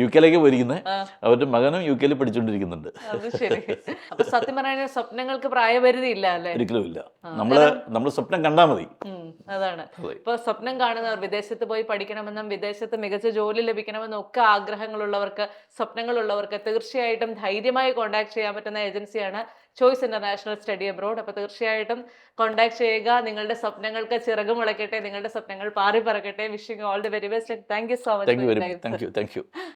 UK പോയിരിക്കുന്നത്. അവരുടെ മകനും UK പഠിച്ചുകൊണ്ടിരിക്കുന്നുണ്ട്. അത് ശരി. അപ്പൊ സത്യം പറഞ്ഞാൽ സ്വപ്നങ്ങൾക്ക് പ്രായപരിധി ഇല്ല അല്ലേ? ഒരിക്കലും ഇല്ല. നമ്മൾ സ്വപ്നം കണ്ടാൽ മതി. അതാണ്. ഇപ്പൊ സ്വപ്നം കാണുന്നവർ വിദേശത്ത് പോയി പഠിക്കണമെന്നും വിദേശത്ത് മികച്ച ജോലി ലഭിക്കണമെന്നും ഒക്കെ ആഗ്രഹങ്ങളുള്ളവർക്ക്, സ്വപ്നങ്ങളുള്ളവർക്ക് തീർച്ചയായിട്ടും ധൈര്യമായി കോൺടാക്ട് ചെയ്യാൻ പറ്റുന്ന ഏജൻസിയാണ് ചോയ്സ് ഇന്റർനാഷണൽ സ്റ്റഡി അബ്രോഡ്. അപ്പോൾ തീർച്ചയായിട്ടും കോൺടാക്ട് ചെയ്യുക. നിങ്ങളുടെ സ്വപ്നങ്ങൾക്ക് ചിറക് മുളയ്ക്കട്ടെ, നിങ്ങളുടെ സ്വപ്നങ്ങൾ പാറി പറക്കട്ടെ. Wishing all the very best. Thank you so much. Thank U.